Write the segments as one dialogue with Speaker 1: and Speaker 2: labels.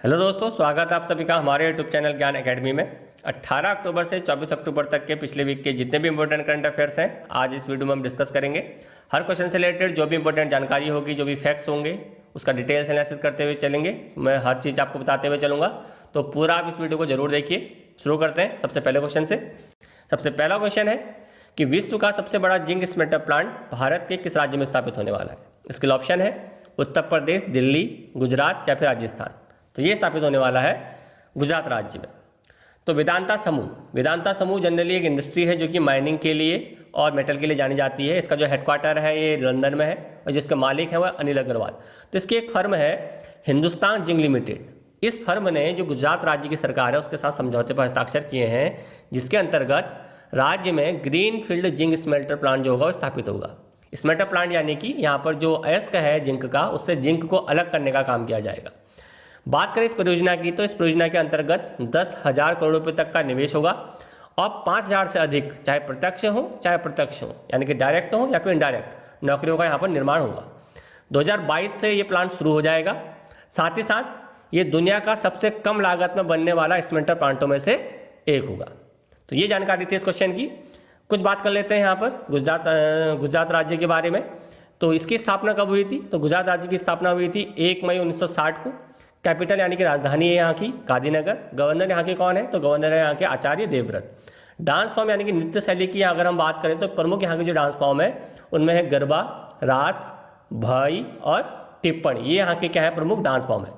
Speaker 1: Hello दोस्तों, स्वागत है आप सभी का हमारे यूट्यूब चैनल ज्ञान एकेडमी में। 18 अक्टूबर से 24 अक्टूबर तक के पिछले वीक के जितने भी इंपॉर्टेंट करंट अफेयर्स हैं आज इस वीडियो में हम डिस्कस करेंगे। हर क्वेश्चन से रिलेटेड जो भी इंपॉर्टेंट जानकारी होगी, जो भी फैक्ट्स होंगे, उसका डिटेल्स एनालिसिस करते हुए चलेंगे। मैं हर चीज़ आपको बताते हुए चलूँगा, तो पूरा आप इस वीडियो को जरूर देखिए। शुरू करते हैं सबसे पहले क्वेश्चन से। सबसे पहला क्वेश्चन है कि विश्व का सबसे बड़ा जिंक स्मेल्टर प्लांट भारत के किस राज्य में स्थापित होने वाला है। इसके लिए ऑप्शन है उत्तर प्रदेश, दिल्ली, गुजरात या फिर राजस्थान। तो ये स्थापित होने वाला है गुजरात राज्य में। तो वेदांता समूह जनरली एक इंडस्ट्री है जो कि माइनिंग के लिए और मेटल के लिए जानी जाती है। इसका जो हेडक्वार्टर है ये लंदन में है और जिसके मालिक है वह अनिल अग्रवाल। तो इसकी एक फर्म है हिंदुस्तान जिंक लिमिटेड। इस फर्म ने जो गुजरात राज्य की सरकार है उसके साथ समझौते पर हस्ताक्षर किए हैं, जिसके अंतर्गत राज्य में green field zinc smelter plant जो होगा वो स्थापित होगा। स्मेल्टर प्लांट यानी कि यहाँ पर जो अयस्क है जिंक का, उससे जिंक को अलग करने का काम किया जाएगा। बात करें इस परियोजना की, तो इस परियोजना के अंतर्गत 10,000 करोड़ रुपए तक का निवेश होगा और 5,000 से अधिक, चाहे प्रत्यक्ष हो चाहे अप्रत्यक्ष हो, यानी कि डायरेक्ट हो या फिर इनडायरेक्ट नौकरियों का यहाँ पर निर्माण होगा। 2022 से ये प्लांट शुरू हो जाएगा। साथ ही साथ ये दुनिया का सबसे कम लागत में बनने वाला स्मेल्टर प्लांटों में से एक होगा। तो ये जानकारी थी इस क्वेश्चन की। कुछ बात कर लेते हैं यहाँ पर गुजरात राज्य के बारे में। तो इसकी स्थापना कब हुई थी? तो गुजरात राज्य की स्थापना हुई थी 1 मई 1960 को। कैपिटल यानी कि राजधानी है यहाँ की गांधीनगर। गवर्नर यहाँ के कौन है? तो गवर्नर है यहाँ के आचार्य देवव्रत। डांस फॉर्म यानी कि नृत्य शैली की अगर हम बात करें तो प्रमुख यहाँ के जो डांस फॉर्म है उनमें है गरबा, रास, भाई और टिप्पणी। ये यहाँ के क्या है? प्रमुख डांस फॉर्म है।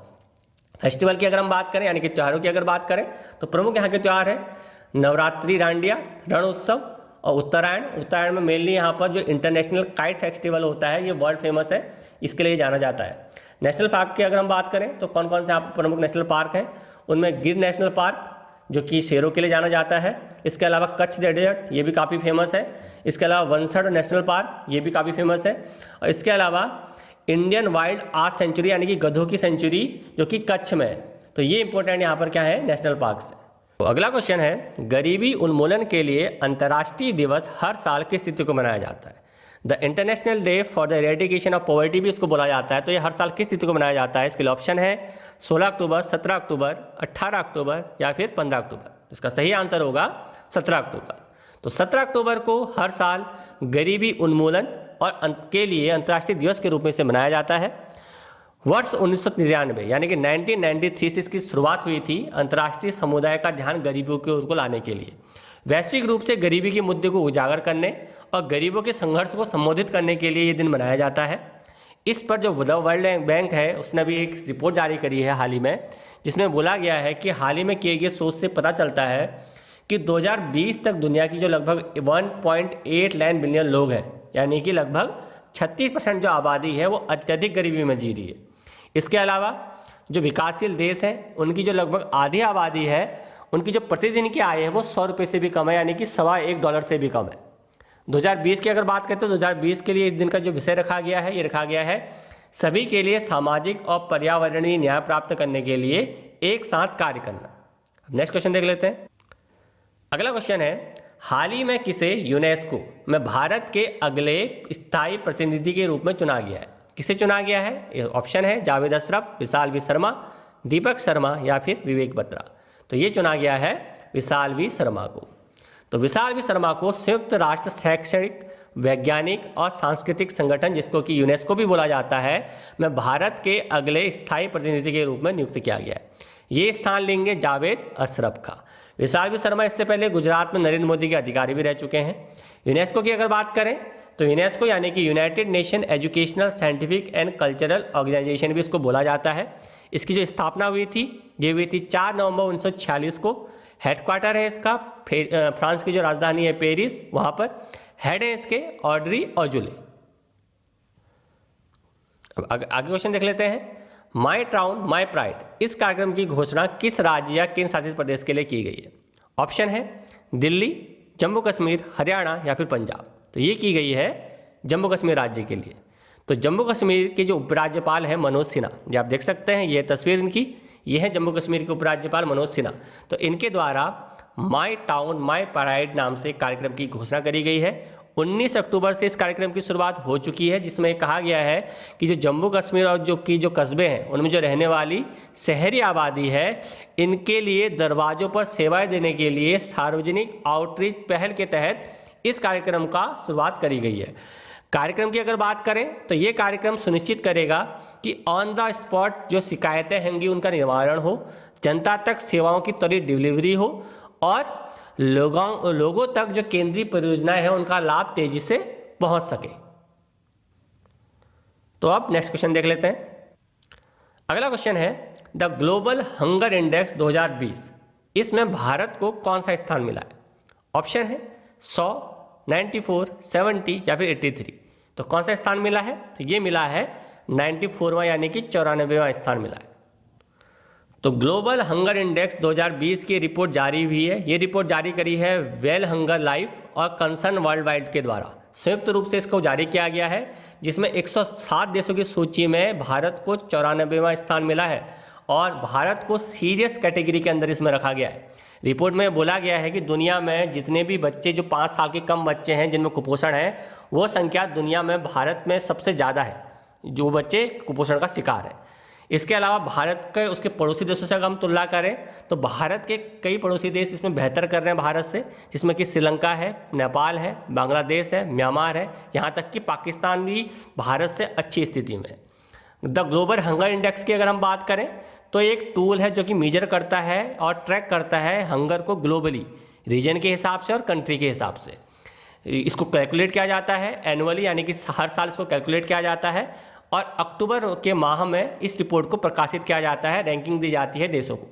Speaker 1: फेस्टिवल की अगर हम बात करें यानी कि त्योहारों की अगर बात करें तो प्रमुख यहाँ के त्यौहार है नवरात्रि, डांडिया, रण उत्सव और उत्तरायण में मेनली यहाँ पर जो इंटरनेशनल काइट फेस्टिवल होता है ये वर्ल्ड फेमस है, इसके लिए जाना जाता है। नेशनल पार्क की अगर हम बात करें तो कौन कौन से यहाँ पर प्रमुख नेशनल पार्क हैं? उनमें गिर नेशनल पार्क जो कि शेरों के लिए जाना जाता है। इसके अलावा कच्छ डेजर्ट ये भी काफ़ी फेमस है। इसके अलावा वनसड़ नेशनल पार्क ये भी काफ़ी फेमस है। और इसके अलावा इंडियन वाइल्ड आर्ट सेंचुरी यानी कि गधों की सेंचुरी जो कि कच्छ में है। तो ये इंपॉर्टेंट यहाँ पर क्या है? नेशनल पार्क है। तो अगला क्वेश्चन है गरीबी उन्मूलन के लिए अंतर्राष्ट्रीय दिवस हर साल किस तिथि को मनाया जाता है? The international day for the eradication of poverty भी इसको बोला जाता है। तो ये हर साल किस तिथि को मनाया जाता है? इसके लिए ऑप्शन है 16 अक्टूबर, 17 अक्टूबर, 18 अक्टूबर या फिर 15 अक्टूबर। इसका सही आंसर होगा 17 अक्टूबर। तो 17 अक्टूबर को हर साल गरीबी उन्मूलन और के लिए अंतर्राष्ट्रीय दिवस के रूप में इसे मनाया जाता है। वर्ष 1999 यानी कि 1993 से इसकी शुरुआत हुई थी अंतर्राष्ट्रीय समुदाय का ध्यान गरीबों की ओर को लाने के लिए। वैश्विक रूप से गरीबी के मुद्दे को उजागर करने और गरीबों के संघर्ष को संबोधित करने के लिए ये दिन मनाया जाता है। इस पर जो वर्ल्ड बैंक है उसने भी एक रिपोर्ट जारी करी है हाल ही में, जिसमें बोला गया है कि हाल ही में किए गए शोध से पता चलता है कि 2020 तक दुनिया की जो लगभग 1.8 बिलियन लोग हैं, यानी कि लगभग 36% जो आबादी है वो अत्यधिक गरीबी में जी रही है। इसके अलावा जो विकासशील देश हैं उनकी जो लगभग आधी आबादी है उनकी जो प्रतिदिन की आय है वो 100 रुपये से भी कम है, यानी कि $1.25 से भी कम है। 2020 की अगर बात करें तो 2020 के लिए इस दिन का जो विषय रखा गया है ये रखा गया है सभी के लिए सामाजिक और पर्यावरणीय न्याय प्राप्त करने के लिए एक साथ कार्य करना। नेक्स्ट क्वेश्चन देख लेते हैं। अगला क्वेश्चन है हाल ही में किसे यूनेस्को में भारत के अगले स्थायी प्रतिनिधि के रूप में चुना गया है? किसे चुना गया है? ऑप्शन है जावेद अशरफ, विशाल वी शर्मा, दीपक शर्मा या फिर विवेक बत्रा। तो ये चुना गया है विशाल वी शर्मा को। तो विशाल वी शर्मा को संयुक्त राष्ट्र शैक्षणिक, वैज्ञानिक और सांस्कृतिक संगठन, जिसको कि यूनेस्को भी बोला जाता है, में भारत के अगले स्थायी प्रतिनिधि के रूप में नियुक्त किया गया है। ये स्थान लेंगे जावेद अशरफ का। विशाल वी शर्मा इससे पहले गुजरात में नरेंद्र मोदी के अधिकारी भी रह चुके हैं। यूनेस्को की अगर बात करें तो यूनेस्को यानी कि United Nation Educational, Scientific and Cultural Organization भी इसको बोला जाता है। इसकी जो स्थापना हुई थी ये हुई थी 4 नवंबर 1946 को। हेडक्वार्टर है इसका फ्रांस की जो राजधानी है पेरिस, वहाँ पर। हेड है इसके ऑड्री ऑजुले। अब आगे क्वेश्चन देख लेते हैं। माई टाउन माई प्राइड इस कार्यक्रम की घोषणा किस राज्य या केंद्र शासित प्रदेश के लिए की गई है? ऑप्शन है दिल्ली, जम्मू कश्मीर, हरियाणा या फिर पंजाब। तो ये की गई है जम्मू कश्मीर राज्य के लिए। तो जम्मू कश्मीर के जो उपराज्यपाल हैं मनोज सिन्हा, ये आप देख सकते हैं, ये तस्वीर इनकी, ये है जम्मू कश्मीर के उपराज्यपाल मनोज सिन्हा। तो इनके द्वारा माई टाउन माई प्राइड नाम से कार्यक्रम की घोषणा करी गई है 19 अक्टूबर से इस कार्यक्रम की शुरुआत हो चुकी है, जिसमें कहा गया है कि जो जम्मू कश्मीर और जो कस्बे हैं उनमें जो रहने वाली शहरी आबादी है, इनके लिए दरवाज़ों पर सेवाएं देने के लिए सार्वजनिक आउटरीच पहल के तहत इस कार्यक्रम का शुरुआत करी गई है। कार्यक्रम की अगर बात करें तो ये कार्यक्रम सुनिश्चित करेगा कि ऑन द स्पॉट जो शिकायतें होंगी उनका निवारण हो, जनता तक सेवाओं की त्वरित डिलीवरी हो और लोगों तक जो केंद्रीय परियोजनाएं हैं उनका लाभ तेजी से पहुंच सके। तो अब नेक्स्ट क्वेश्चन देख लेते हैं। अगला क्वेश्चन है द ग्लोबल हंगर इंडेक्स 2020, इसमें भारत को कौन सा स्थान मिला है? ऑप्शन है 100, 94, 70 या फिर 83। तो कौन सा स्थान मिला है? तो ये मिला है 94वां यानी कि 94वां स्थान मिला है। तो ग्लोबल हंगर इंडेक्स 2020 की रिपोर्ट जारी हुई है। ये रिपोर्ट जारी करी है वेल हंगर लाइफ और कंसर्न वर्ल्ड वाइड के द्वारा, संयुक्त रूप से इसको जारी किया गया है, जिसमें 107 देशों की सूची में भारत को 94वां स्थान मिला है और भारत को सीरियस कैटेगरी के अंदर इसमें रखा गया है। रिपोर्ट में बोला गया है कि दुनिया में जितने भी बच्चे जो 5 साल के कम बच्चे हैं जिनमें कुपोषण है, वो संख्या दुनिया में भारत में सबसे ज़्यादा है, जो बच्चे कुपोषण का शिकार है। इसके अलावा भारत के उसके पड़ोसी देशों से अगर हम तुलना करें तो भारत के कई पड़ोसी देश इसमें बेहतर कर रहे हैं भारत से, जिसमें कि श्रीलंका है, नेपाल है, बांग्लादेश है, म्यांमार है, यहाँ तक कि पाकिस्तान भी भारत से अच्छी स्थिति में है। द ग्लोबल हंगर इंडेक्स की अगर हम बात करें तो एक टूल है जो कि मेजर करता है और ट्रैक करता है हंगर को ग्लोबली, रीजन के हिसाब से और कंट्री के हिसाब से। इसको कैलकुलेट किया जाता है एनुअली, यानी कि हर साल इसको कैलकुलेट किया जाता है और अक्टूबर के माह में इस रिपोर्ट को प्रकाशित किया जाता है, रैंकिंग दी जाती है देशों को।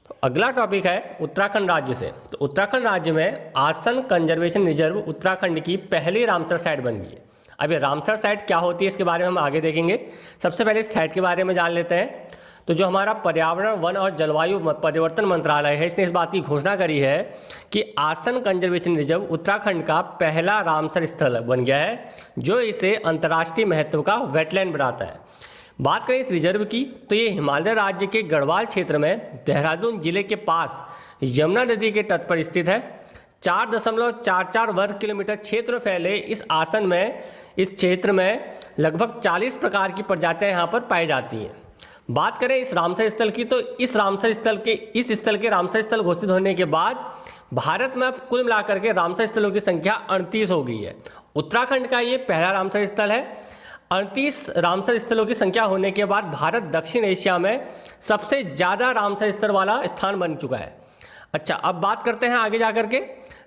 Speaker 1: तो अगला टॉपिक है उत्तराखंड राज्य से। तो उत्तराखंड राज्य में आसन कंजर्वेशन रिजर्व उत्तराखंड की पहली रामसर साइट बन गई है। अब ये रामसर साइट क्या होती है इसके बारे में हम आगे देखेंगे। सबसे पहले इस साइट के बारे में जान लेते हैं। तो जो हमारा पर्यावरण, वन और जलवायु परिवर्तन मंत्रालय है, इसने इस बात की घोषणा करी है कि आसन कंजर्वेशन रिजर्व उत्तराखंड का पहला रामसर स्थल बन गया है, जो इसे अंतर्राष्ट्रीय महत्व का वेटलैंड बनाता है। बात करें इस रिजर्व की तो ये हिमालय राज्य के गढ़वाल क्षेत्र में देहरादून जिले के पास यमुना नदी के तट पर स्थित है। 4.44 वर्ग किलोमीटर क्षेत्र में फैले इस क्षेत्र में लगभग 40 प्रकार की प्रजातियां यहाँ पर पाई जाती हैं। बात करें इस रामसर स्थल की तो इस स्थल के रामसर स्थल घोषित होने के बाद भारत में अब कुल मिलाकर के रामसर स्थलों की संख्या 38 हो गई है। उत्तराखंड का ये पहला रामसर स्थल है। 38 रामसर स्थलों की संख्या होने के बाद भारत दक्षिण एशिया में सबसे ज़्यादा रामसर स्थल वाला स्थान बन चुका है। अच्छा, अब बात करते हैं आगे जाकर के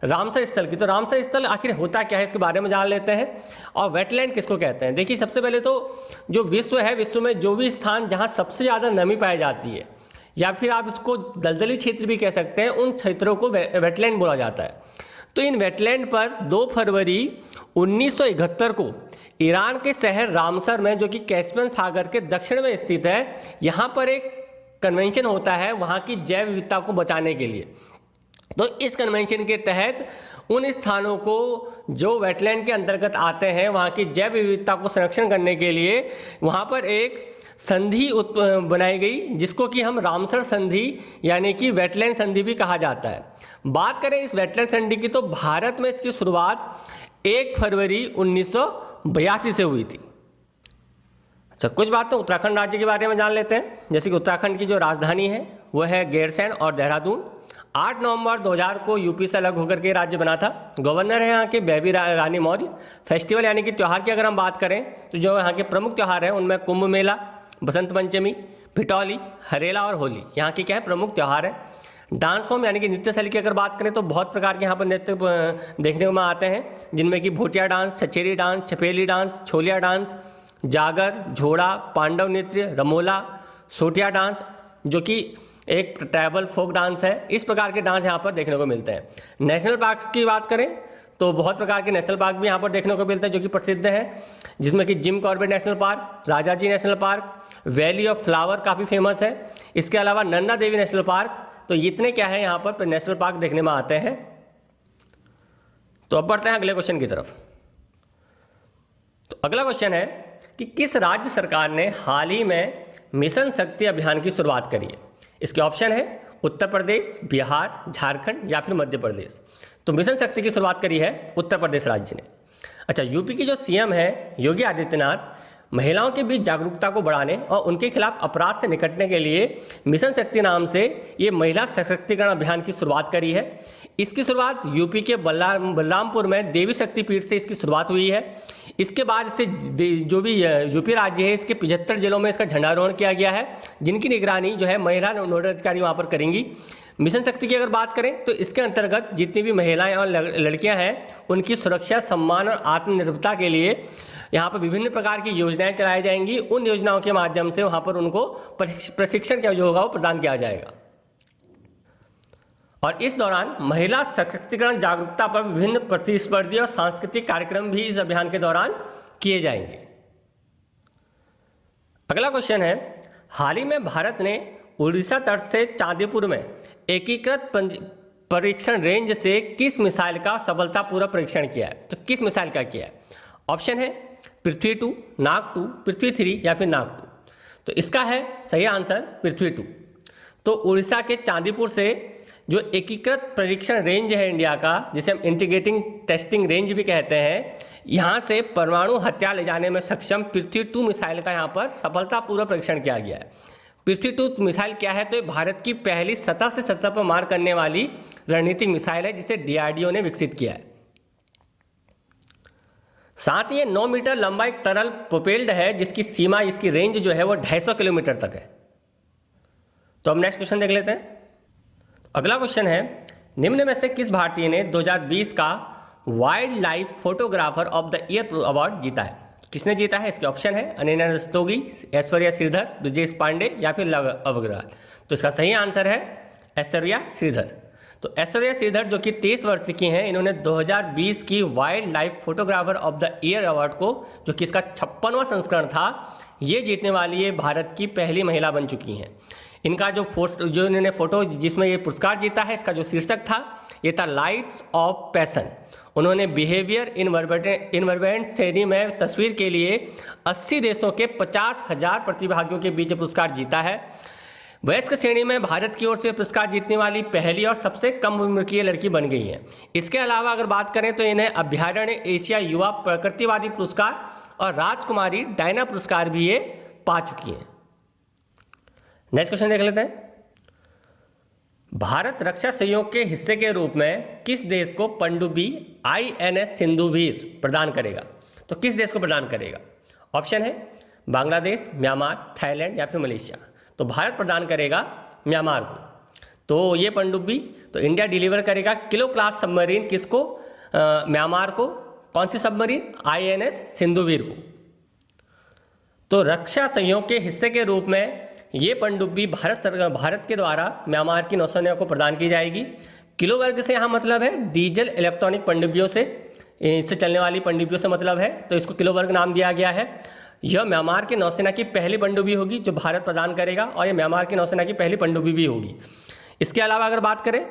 Speaker 1: रामसर स्थल की। तो रामसर स्थल आखिर होता क्या है इसके बारे में जान लेते हैं। और वेटलैंड किसको कहते हैं? देखिए, सबसे पहले तो जो विश्व है, विश्व में जो भी स्थान जहाँ सबसे ज़्यादा नमी पाई जाती है या फिर आप इसको दलदली क्षेत्र भी कह सकते हैं, उन क्षेत्रों को वेटलैंड बोला जाता है। तो इन वेटलैंड पर 2 फरवरी 1971 को ईरान के शहर रामसर में, जो कि कैस्पियन सागर के दक्षिण में स्थित है, यहाँ पर एक कन्वेंशन होता है वहाँ की जैव विविधता को बचाने के लिए। तो इस कन्वेंशन के तहत उन स्थानों को जो वेटलैंड के अंतर्गत आते हैं, वहाँ की जैव विविधता को संरक्षण करने के लिए वहाँ पर एक संधि बनाई गई, जिसको कि हम रामसर संधि यानी कि वेटलैंड संधि भी कहा जाता है। बात करें इस वेटलैंड संधि की तो भारत में इसकी शुरुआत 1 फरवरी 1982 से हुई थी। अच्छा, कुछ बात तो उत्तराखंड राज्य के बारे में जान लेते हैं। जैसे कि उत्तराखंड की जो राजधानी है वो है गैरसैंण और देहरादून। 8 नवंबर 2000 को यूपी से अलग होकर के राज्य बना था। गवर्नर है यहाँ के बेबी रानी मौर्य। फेस्टिवल यानी कि त्यौहार की अगर हम बात करें तो जो यहाँ के प्रमुख त्यौहार हैं उनमें कुंभ मेला, बसंत पंचमी, भिटौली, हरेला और होली यहाँ की क्या है प्रमुख त्यौहार है। डांस फॉर्म यानी कि नृत्य शैली की अगर बात करें तो बहुत प्रकार के यहाँ पर नृत्य देखने को आते हैं, जिनमें कि Bhotia dance, छछेरी dance, Chhapeli dance, Chholiya dance, जागर, झोड़ा, पांडव नृत्य, रमोला, सोटिया डांस, जो कि एक ट्राइबल फोक डांस है। इस प्रकार के डांस यहाँ पर देखने को मिलते हैं। नेशनल पार्क की बात करें तो बहुत प्रकार के नेशनल पार्क भी यहाँ पर देखने को मिलते हैं जो कि प्रसिद्ध हैं, जिसमें कि Jim Corbett national park, Rajaji national park, valley of flower काफ़ी फेमस है। इसके अलावा नंदा देवी नेशनल पार्क। तो इतने क्या है यहाँ पर नेशनल पार्क देखने में आते हैं। तो अब बढ़ते हैं अगले क्वेश्चन की तरफ। तो अगला क्वेश्चन है कि किस राज्य सरकार ने हाल ही में मिशन शक्ति अभियान की शुरुआत करी है? इसके ऑप्शन है उत्तर प्रदेश, बिहार, झारखंड या फिर मध्य प्रदेश। तो मिशन शक्ति की शुरुआत करी है उत्तर प्रदेश राज्य ने। अच्छा, यूपी की जो सीएम है योगी आदित्यनाथ महिलाओं के बीच जागरूकता को बढ़ाने और उनके खिलाफ अपराध से निपटने के लिए मिशन शक्ति नाम से ये महिला सशक्तिकरण अभियान की शुरुआत करी है। इसकी शुरुआत यूपी के बलरामपुर में देवी शक्ति पीठ से इसकी शुरुआत हुई है। इसके बाद इससे जो भी यूपी राज्य है इसके 75 जिलों में इसका झंडारोहण किया गया है, जिनकी निगरानी जो है महिला नोडल अधिकारी वहाँ पर करेंगी। मिशन शक्ति की अगर बात करें तो इसके अंतर्गत जितनी भी महिलाएं और लड़कियां हैं उनकी सुरक्षा, सम्मान और आत्मनिर्भरता के लिए यहाँ पर विभिन्न प्रकार की योजनाएं चलाई जाएंगी। उन योजनाओं के माध्यम से वहाँ पर उनको प्रशिक्षण क्या जो होगा वो प्रदान किया जाएगा। और इस दौरान महिला सशक्तिकरण जागरूकता पर विभिन्न प्रतिस्पर्धी और सांस्कृतिक कार्यक्रम भी इस अभियान के दौरान किए जाएंगे। अगला क्वेश्चन है, हाल ही में भारत ने उड़ीसा तट से चांदीपुर में एकीकृत परीक्षण रेंज से किस मिसाइल का सफलतापूर्वक परीक्षण किया है? तो किस मिसाइल का किया है? ऑप्शन है पृथ्वी 2, नाग 2, पृथ्वी 3 या फिर नाग 2। तो इसका है सही आंसर पृथ्वी 2। तो उड़ीसा के चांदीपुर से जो एकीकृत परीक्षण रेंज है इंडिया का, जिसे हम इंटीग्रेटिंग टेस्टिंग रेंज भी कहते हैं, यहाँ से परमाणु हथियार ले जाने में सक्षम पृथ्वी 2 मिसाइल का यहाँ पर सफलतापूर्वक परीक्षण किया गया है। पृथ्वी 2 मिसाइल क्या है? तो ये भारत की पहली सतह से सतह पर मार करने वाली रणनीतिक मिसाइल है जिसे DRDO ने विकसित किया है। साथ ही ये 9 मीटर लंबा एक तरल प्रोपेल्ड है जिसकी सीमा, इसकी रेंज जो है वो 250 किलोमीटर तक है। तो हम नेक्स्ट क्वेश्चन देख लेते हैं। अगला क्वेश्चन है, निम्न में से किस भारतीय ने 2020 का wild life photographer of the year award जीता है? किसने जीता है? इसके ऑप्शन है अनन्या रस्तोगी, ऐश्वर्या श्रीधर, ब्रजेश पांडे या फिर लव अग्रवाल। तो इसका सही आंसर है ऐश्वर्या श्रीधर। तो ऐश्वर्या श्रीधर जो कि 23 वर्ष की हैं, इन्होंने 2020 की wild life photographer of the year award को, जो कि इसका 56वां संस्करण था, ये जीतने वाली ये भारत की पहली महिला बन चुकी हैं। इनका जो इन्होंने फोटो जिसमें ये पुरस्कार जीता है, इसका जो शीर्षक था ये था लाइट्स ऑफ पैशन। उन्होंने बिहेवियर इन्वायरमेंट श्रेणी में तस्वीर के लिए 80 देशों के 50,000 प्रतिभागियों के बीच पुरस्कार जीता है। वयस्क श्रेणी में भारत की ओर से पुरस्कार जीतने वाली पहली और सबसे कम उम्र की लड़की बन गई है। इसके अलावा अगर बात करें तो इन्हें अभ्यारण्य एशिया युवा प्रकृतिवादी पुरस्कार और राजकुमारी डायना पुरस्कार भी ये पा चुकी हैं। नेक्स्ट क्वेश्चन देख लेते हैं। भारत रक्षा सहयोग के हिस्से के रूप में किस देश को पनडुब्बी INS सिंधुवीर प्रदान करेगा? तो किस देश को प्रदान करेगा? ऑप्शन है बांग्लादेश, म्यांमार, थाईलैंड या फिर मलेशिया। तो भारत प्रदान करेगा म्यांमार को। तो ये पनडुब्बी तो इंडिया डिलीवर करेगा किलो क्लास सबमरीन किसको? म्यांमार को। कौन सी सबमरीन? INS सिंधुवीर को। तो रक्षा सहयोग के हिस्से के रूप में ये पनडुब्बी भारत के द्वारा म्यांमार की नौसेना को प्रदान की जाएगी। किलो वर्ग से यहाँ मतलब है डीजल इलेक्ट्रॉनिक पनडुब्बियों से, इससे चलने वाली पनडुब्बियों से मतलब है, तो इसको किलो वर्ग नाम दिया गया है। यह म्यांमार की नौसेना की पहली पनडुब्बी होगी जो भारत प्रदान करेगा, और यह म्यांमार की नौसेना की पहली पनडुब्बी भी होगी। इसके अलावा अगर बात करें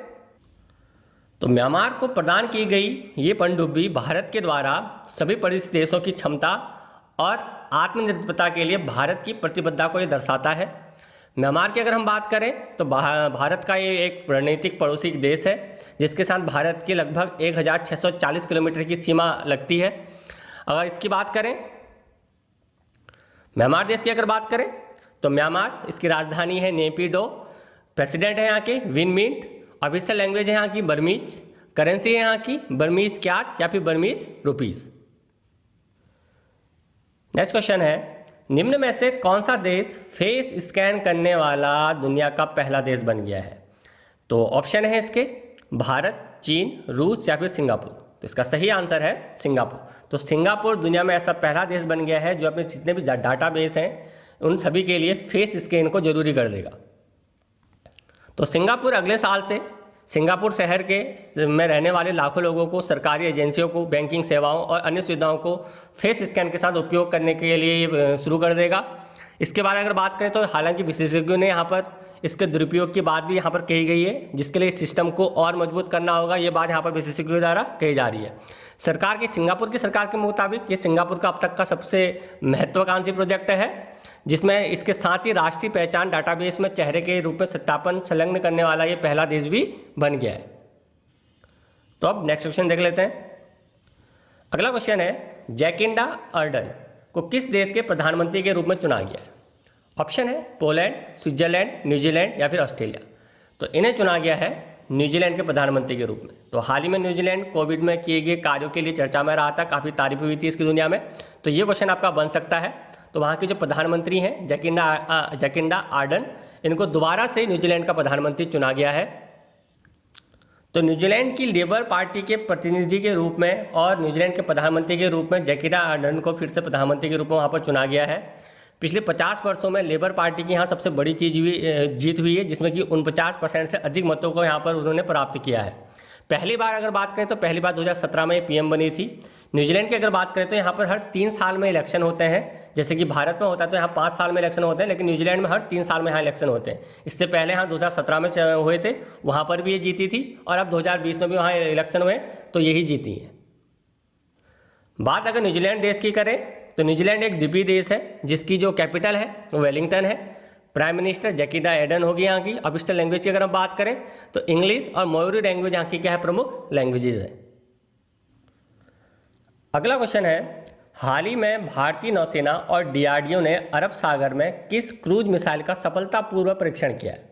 Speaker 1: तो म्यांमार को प्रदान की गई ये पनडुब्बी भारत के द्वारा सभी पड़ोसी देशों की क्षमता और आत्मनिर्भरता के लिए भारत की प्रतिबद्धता को ये दर्शाता है। म्यांमार की अगर हम बात करें तो भारत का ये एक रणनीतिक पड़ोसी देश है जिसके साथ भारत की लगभग 1640 किलोमीटर की सीमा लगती है। अगर इसकी बात करें म्यांमार देश की अगर बात करें तो म्यांमार, इसकी राजधानी है नेपिडो, प्रेसिडेंट है यहाँ के विन मिंट, ऑफिशियल लैंग्वेज है यहाँ की बर्मीज, करेंसी है यहाँ की बर्मीज क्यात या फिर बर्मीज रुपीज। नेक्स्ट क्वेश्चन है, निम्न में से कौन सा देश फेस स्कैन करने वाला दुनिया का पहला देश बन गया है? तो ऑप्शन है इसके भारत, चीन, रूस या फिर सिंगापुर। तो इसका सही आंसर है सिंगापुर। तो सिंगापुर दुनिया में ऐसा पहला देश बन गया है जो अपने जितने भी डाटाबेस हैं उन सभी के लिए फेस स्कैन को जरूरी कर देगा। तो सिंगापुर अगले साल से सिंगापुर शहर के में रहने वाले लाखों लोगों को, सरकारी एजेंसियों को, बैंकिंग सेवाओं और अन्य सुविधाओं को फेस स्कैन के साथ उपयोग करने के लिए शुरू कर देगा। इसके बारे में अगर बात करें तो हालांकि विशेषज्ञों ने यहाँ पर इसके दुरुपयोग की बात भी यहाँ पर कही गई है, जिसके लिए सिस्टम को और मजबूत करना होगा। ये बात यहाँ पर विशेषज्ञों द्वारा कही जा रही है। सिंगापुर की सरकार के मुताबिक ये सिंगापुर का अब तक का सबसे महत्वाकांक्षी प्रोजेक्ट है जिसमें इसके साथ ही राष्ट्रीय पहचान डाटाबेस में चेहरे के रूप में सत्यापन संलग्न करने वाला ये पहला देश भी बन गया है। तो अब नेक्स्ट क्वेश्चन देख लेते हैं। अगला क्वेश्चन है, जैकिंडा अर्डन को किस देश के प्रधानमंत्री के रूप में चुना गया है? ऑप्शन है पोलैंड, स्विट्जरलैंड, न्यूजीलैंड या फिर ऑस्ट्रेलिया। तो इन्हें चुना गया है न्यूजीलैंड के प्रधानमंत्री के रूप में। तो हाल ही में न्यूजीलैंड कोविड में किए गए कार्यों के लिए चर्चा में रहा था, काफ़ी तारीफ हुई थी इसकी दुनिया में। तो ये क्वेश्चन आपका बन सकता है। तो वहाँ के जो प्रधानमंत्री हैं जैकिंडा आर्डन, इनको दोबारा से न्यूजीलैंड का प्रधानमंत्री चुना गया है। तो न्यूजीलैंड की लेबर पार्टी के प्रतिनिधि के रूप में और न्यूजीलैंड के प्रधानमंत्री के रूप में जैकिंडा आर्डन को फिर से प्रधानमंत्री के रूप में वहाँ पर चुना गया है। पिछले 50 वर्षों में लेबर पार्टी की यहाँ सबसे बड़ी जीत हुई है, जिसमें कि 49% से अधिक मतों को यहाँ पर उन्होंने प्राप्त किया है। पहली बार अगर बात करें तो पहली बार 2017 में पीएम बनी थी। न्यूजीलैंड की अगर बात करें तो यहाँ पर हर 3 साल में इलेक्शन होते हैं। जैसे कि भारत में होता है तो यहाँ 5 साल में इलेक्शन होते हैं, लेकिन न्यूजीलैंड में हर 3 साल में यहाँ इलेक्शन होते हैं। इससे पहले यहाँ 2017 में हुए थे, वहाँ पर भी ये जीती थी, और अब 2020 में भी वहाँ इलेक्शन हुए तो यही जीती है। बात अगर न्यूजीलैंड देश की करें तो न्यूजीलैंड एक द्वीपीय देश है, जिसकी जो कैपिटल है वो वेलिंगटन है। प्राइम मिनिस्टर जैकिंडा आर्डन होगी यहाँ की। ऑफिशियल लैंग्वेज की अगर हम बात करें तो इंग्लिश और मयूरी लैंग्वेज यहाँ की क्या है, प्रमुख लैंग्वेजेज है। अगला क्वेश्चन है, हाल ही में भारतीय नौसेना और डीआरडीओ ने अरब सागर में किस क्रूज मिसाइल का सफलतापूर्वक परीक्षण किया है?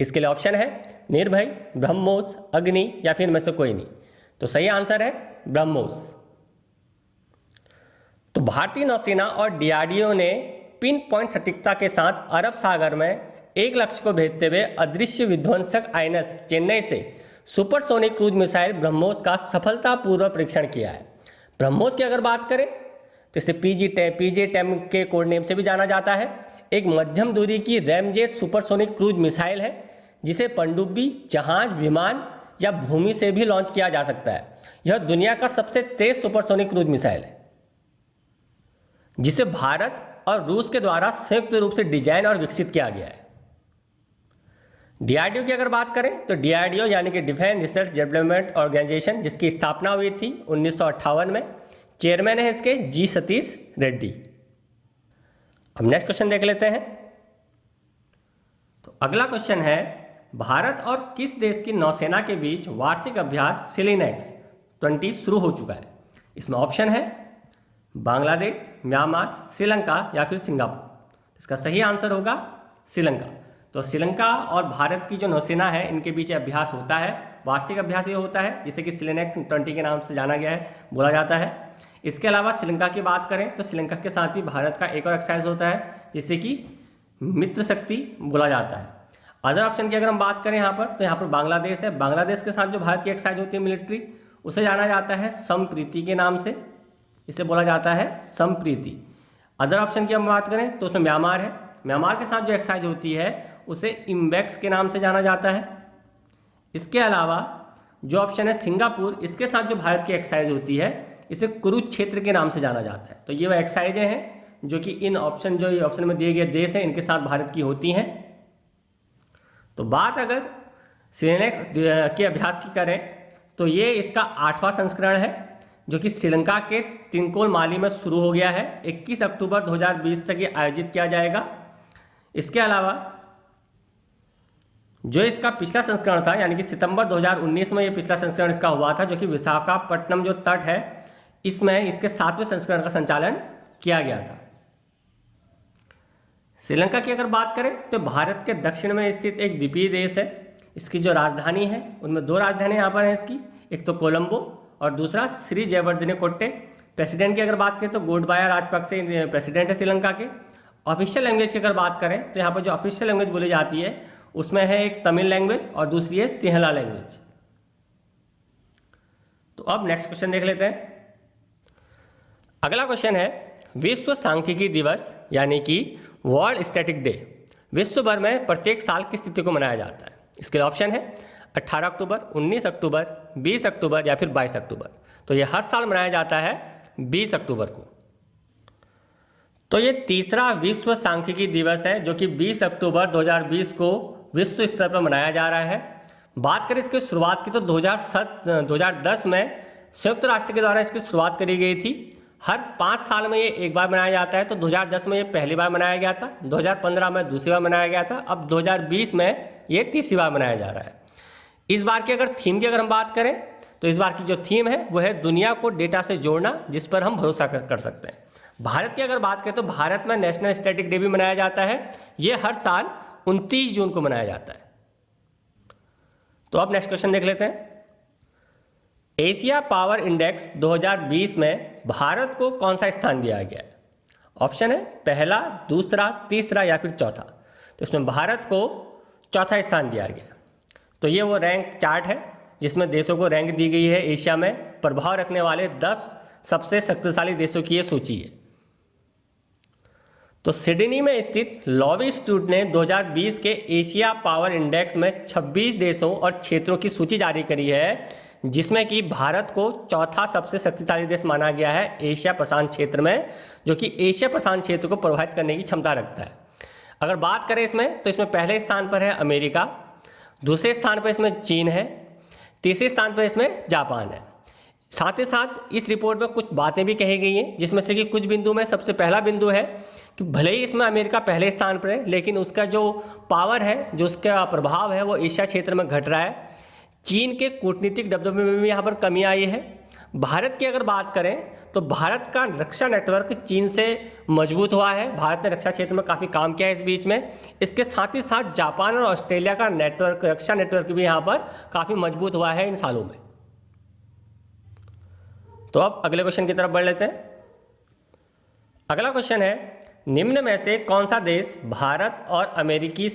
Speaker 1: इसके लिए ऑप्शन है निर्भय, ब्रह्मोस, अग्नि या फिर इनमें से कोई नहीं। तो सही आंसर है ब्रह्मोस। तो भारतीय नौसेना और डीआरडीओ ने पिन पॉइंट सटीकता के साथ अरब सागर में एक लक्ष्य को भेजते हुए अदृश्य विध्वंसक आईएनएस चेन्नई से सुपरसोनिक क्रूज मिसाइल ब्रह्मोस का सफलतापूर्वक परीक्षण किया है। ब्रह्मोस की अगर बात करें तो इसे पीजे-10 के कोड नेम से भी जाना जाता है। एक मध्यम दूरी की रैमजेट सुपरसोनिक क्रूज मिसाइल है, जिसे पनडुब्बी, जहाज, विमान या भूमि से भी लॉन्च किया जा सकता है। यह दुनिया का सबसे तेज सुपरसोनिक क्रूज मिसाइल है, जिसे भारत और रूस के द्वारा संयुक्त रूप से डिजाइन और विकसित किया गया है। डीआरडीओ की अगर बात करें तो डीआरडीओ यानी कि डिफेंस रिसर्च डेवलपमेंट ऑर्गेनाइजेशन, जिसकी स्थापना हुई थी 1958 में, चेयरमैन है इसके जी सतीश रेड्डी। अब नेक्स्ट क्वेश्चन देख लेते हैं। तो अगला क्वेश्चन है, भारत और किस देश की नौसेना के बीच वार्षिक अभ्यास सिलिनेक्स 20 शुरू हो चुका है? इसमें ऑप्शन है बांग्लादेश, म्यांमार, श्रीलंका या फिर सिंगापुर। इसका सही आंसर होगा श्रीलंका। तो श्रीलंका और भारत की जो नौसेना है, इनके बीच अभ्यास होता है, वार्षिक अभ्यास ये होता है, जिसे कि सिलिनेक्स 20 के नाम से जाना गया है, बोला जाता है। इसके अलावा श्रीलंका की बात करें तो श्रीलंका के साथ ही भारत का एक और एक्सरसाइज होता है, जिसे कि मित्र शक्ति बोला जाता है। अदर ऑप्शन की अगर हम बात करें यहाँ पर, तो यहाँ पर बांग्लादेश है। बांग्लादेश के साथ जो भारत की एक्सरसाइज होती है मिलिट्री, उसे जाना जाता है समप्रीति के नाम से, इसे बोला जाता है समप्रीति। अदर ऑप्शन की हम बात करें तो उसमें म्यांमार है। म्यांमार के साथ जो एक्सरसाइज होती है उसे इम्बेक्स के नाम से जाना जाता है। इसके अलावा जो ऑप्शन है सिंगापुर, इसके साथ जो भारत की एक्सरसाइज होती है इसे कुरुक्षेत्र के नाम से जाना जाता है। तो ये वो एक्सरसाइजें हैं जो कि इन ऑप्शन में दिए गए देश हैं, इनके साथ भारत की होती हैं। तो बात अगर सिलिनेक्स के अभ्यास की करें तो ये इसका 8वां संस्करण है, जो कि श्रीलंका के तिनकोल माली में शुरू हो गया है। 21 अक्टूबर 2020 तक ये आयोजित किया जाएगा। इसके अलावा जो इसका पिछला संस्करण था, यानी कि सितंबर 2019 में ये पिछला संस्करण इसका हुआ था, जो कि विशाखापट्टनम जो तट है, इसमें इसके 7वें संस्करण का संचालन किया गया था। श्रीलंका की अगर बात करें तो भारत के दक्षिण में स्थित एक द्वीपीय देश है। इसकी जो राजधानी है, उनमें 2 राजधानी यहाँ पर हैं इसकी, एक तो कोलंबो और दूसरा श्री जयवर्धने कोट्टे। प्रेसिडेंट की अगर बात करें तो गोटबाया राजपक्षे प्रेसिडेंट है श्रीलंका के। ऑफिशियल लैंग्वेज की अगर बात करें तो यहाँ पर जो ऑफिशियल लैंग्वेज बोली जाती है उसमें है एक तमिल लैंग्वेज और दूसरी है सिंहला लैंग्वेज। तो अब नेक्स्ट क्वेश्चन देख लेते हैं। अगला क्वेश्चन है, विश्व सांख्यिकी दिवस यानी कि वर्ल्ड स्टैटिक डे विश्व भर में प्रत्येक साल किस तिथि को मनाया जाता है? इसके ऑप्शन है 18 अक्टूबर, 19 अक्टूबर, 20 अक्टूबर या फिर 22 अक्टूबर। तो ये हर साल मनाया जाता है 20 अक्टूबर को। तो ये तीसरा विश्व सांख्यिकी दिवस है, जो कि 20 अक्टूबर 2020 को विश्व स्तर पर मनाया जा रहा है। बात करें इसकी शुरुआत की तो 2010 में संयुक्त राष्ट्र के द्वारा इसकी शुरुआत करी गई थी। हर 5 साल में ये एक बार मनाया जाता है। तो 2010 में ये पहली बार मनाया गया था, 2015 में दूसरी बार मनाया गया था, अब 2020 में ये तीसरी बार मनाया जा रहा है। इस बार की अगर थीम की अगर हम बात करें तो इस बार की जो थीम है वो है दुनिया को डेटा से जोड़ना जिस पर हम भरोसा कर सकते हैं। भारत की अगर बात करें तो भारत में नेशनल स्टैटिक डे भी मनाया जाता है। ये हर साल 29 जून को मनाया जाता है। तो अब नेक्स्ट क्वेश्चन देख लेते हैं। एशिया पावर इंडेक्स 2020 में भारत को कौन सा स्थान दिया गया है? ऑप्शन है पहला, दूसरा, तीसरा या फिर चौथा। तो इसमें भारत को चौथा स्थान दिया गया। तो ये वो रैंक चार्ट है जिसमें देशों को रैंक दी गई है। एशिया में प्रभाव रखने वाले 10 सबसे शक्तिशाली देशों की ये सूची है। तो सिडनी में स्थित लॉवी इंस्टीट्यूट ने 2020 के एशिया पावर इंडेक्स में 26 देशों और क्षेत्रों की सूची जारी करी है, जिसमें कि भारत को चौथा सबसे शक्तिशाली देश माना गया है एशिया प्रशांत क्षेत्र में, जो कि एशिया प्रशांत क्षेत्र को प्रभावित करने की क्षमता रखता है। अगर बात करें इसमें तो इसमें पहले स्थान पर है अमेरिका, दूसरे स्थान पर इसमें चीन है, तीसरे स्थान पर इसमें जापान है। साथ ही साथ इस रिपोर्ट में कुछ बातें भी कही गई हैं, जिसमें से कि कुछ बिंदु में सबसे पहला बिंदु है कि भले ही इसमें अमेरिका पहले स्थान पर है, लेकिन उसका जो पावर है, जो उसका प्रभाव है, वो एशिया क्षेत्र में घट रहा है। चीन के कूटनीतिक दबदबे में भी यहाँ पर कमी आई है। भारत की अगर बात करें तो भारत का रक्षा नेटवर्क चीन से मजबूत हुआ है। भारत ने रक्षा क्षेत्र में काफ़ी काम किया है इस बीच में। इसके साथ ही साथ जापान और ऑस्ट्रेलिया का नेटवर्क, रक्षा नेटवर्क भी यहाँ पर काफ़ी मजबूत हुआ है इन सालों में। तो अब अगले क्वेश्चन की तरफ बढ़ लेते हैं। अगला क्वेश्चन है, निम्न में से कौन सा देश भारत और अमेरिकी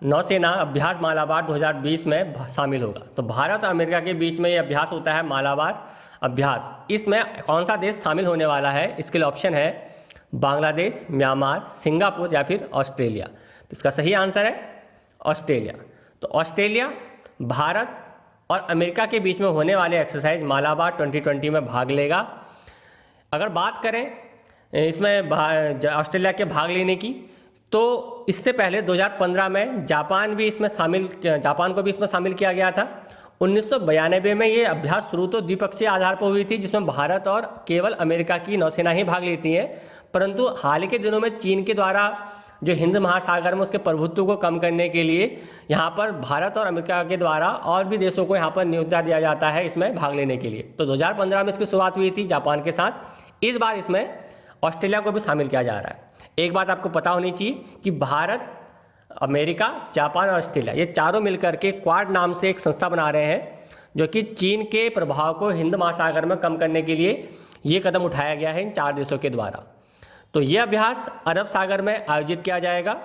Speaker 1: नौसेना अभ्यास मालाबार 2020 में शामिल होगा? तो भारत और अमेरिका के बीच में ये अभ्यास होता है, मालाबार अभ्यास। इसमें कौन सा देश शामिल होने वाला है? इसके लिए ऑप्शन है बांग्लादेश, म्यांमार, सिंगापुर या फिर ऑस्ट्रेलिया। तो इसका सही आंसर है ऑस्ट्रेलिया। तो ऑस्ट्रेलिया भारत और अमेरिका के बीच में होने वाले एक्सरसाइज मालाबार 2020 में भाग लेगा। अगर बात करें इसमें ऑस्ट्रेलिया के भाग लेने की, तो इससे पहले 2015 में जापान को भी इसमें शामिल किया गया था। 1992 में ये अभ्यास शुरू तो द्विपक्षीय आधार पर हुई थी, जिसमें भारत और केवल अमेरिका की नौसेना ही भाग लेती हैं, परंतु हाल के दिनों में चीन के द्वारा जो हिंद महासागर में उसके प्रभुत्व को कम करने के लिए यहाँ पर भारत और अमेरिका के द्वारा और भी देशों को यहाँ पर न्योता दिया जाता है इसमें भाग लेने के लिए। तो 2015 में इसकी शुरुआत हुई थी जापान के साथ। इस बार इसमें ऑस्ट्रेलिया को भी शामिल किया जा रहा है। एक बात आपको पता होनी चाहिए कि भारत, अमेरिका, जापान और ऑस्ट्रेलिया ये चारों मिलकर के क्वाड नाम से एक संस्था बना रहे हैं, जो कि चीन के प्रभाव को हिंद महासागर में कम करने के लिए ये कदम उठाया गया है इन 4 देशों के द्वारा। तो ये अभ्यास अरब सागर में आयोजित किया जाएगा।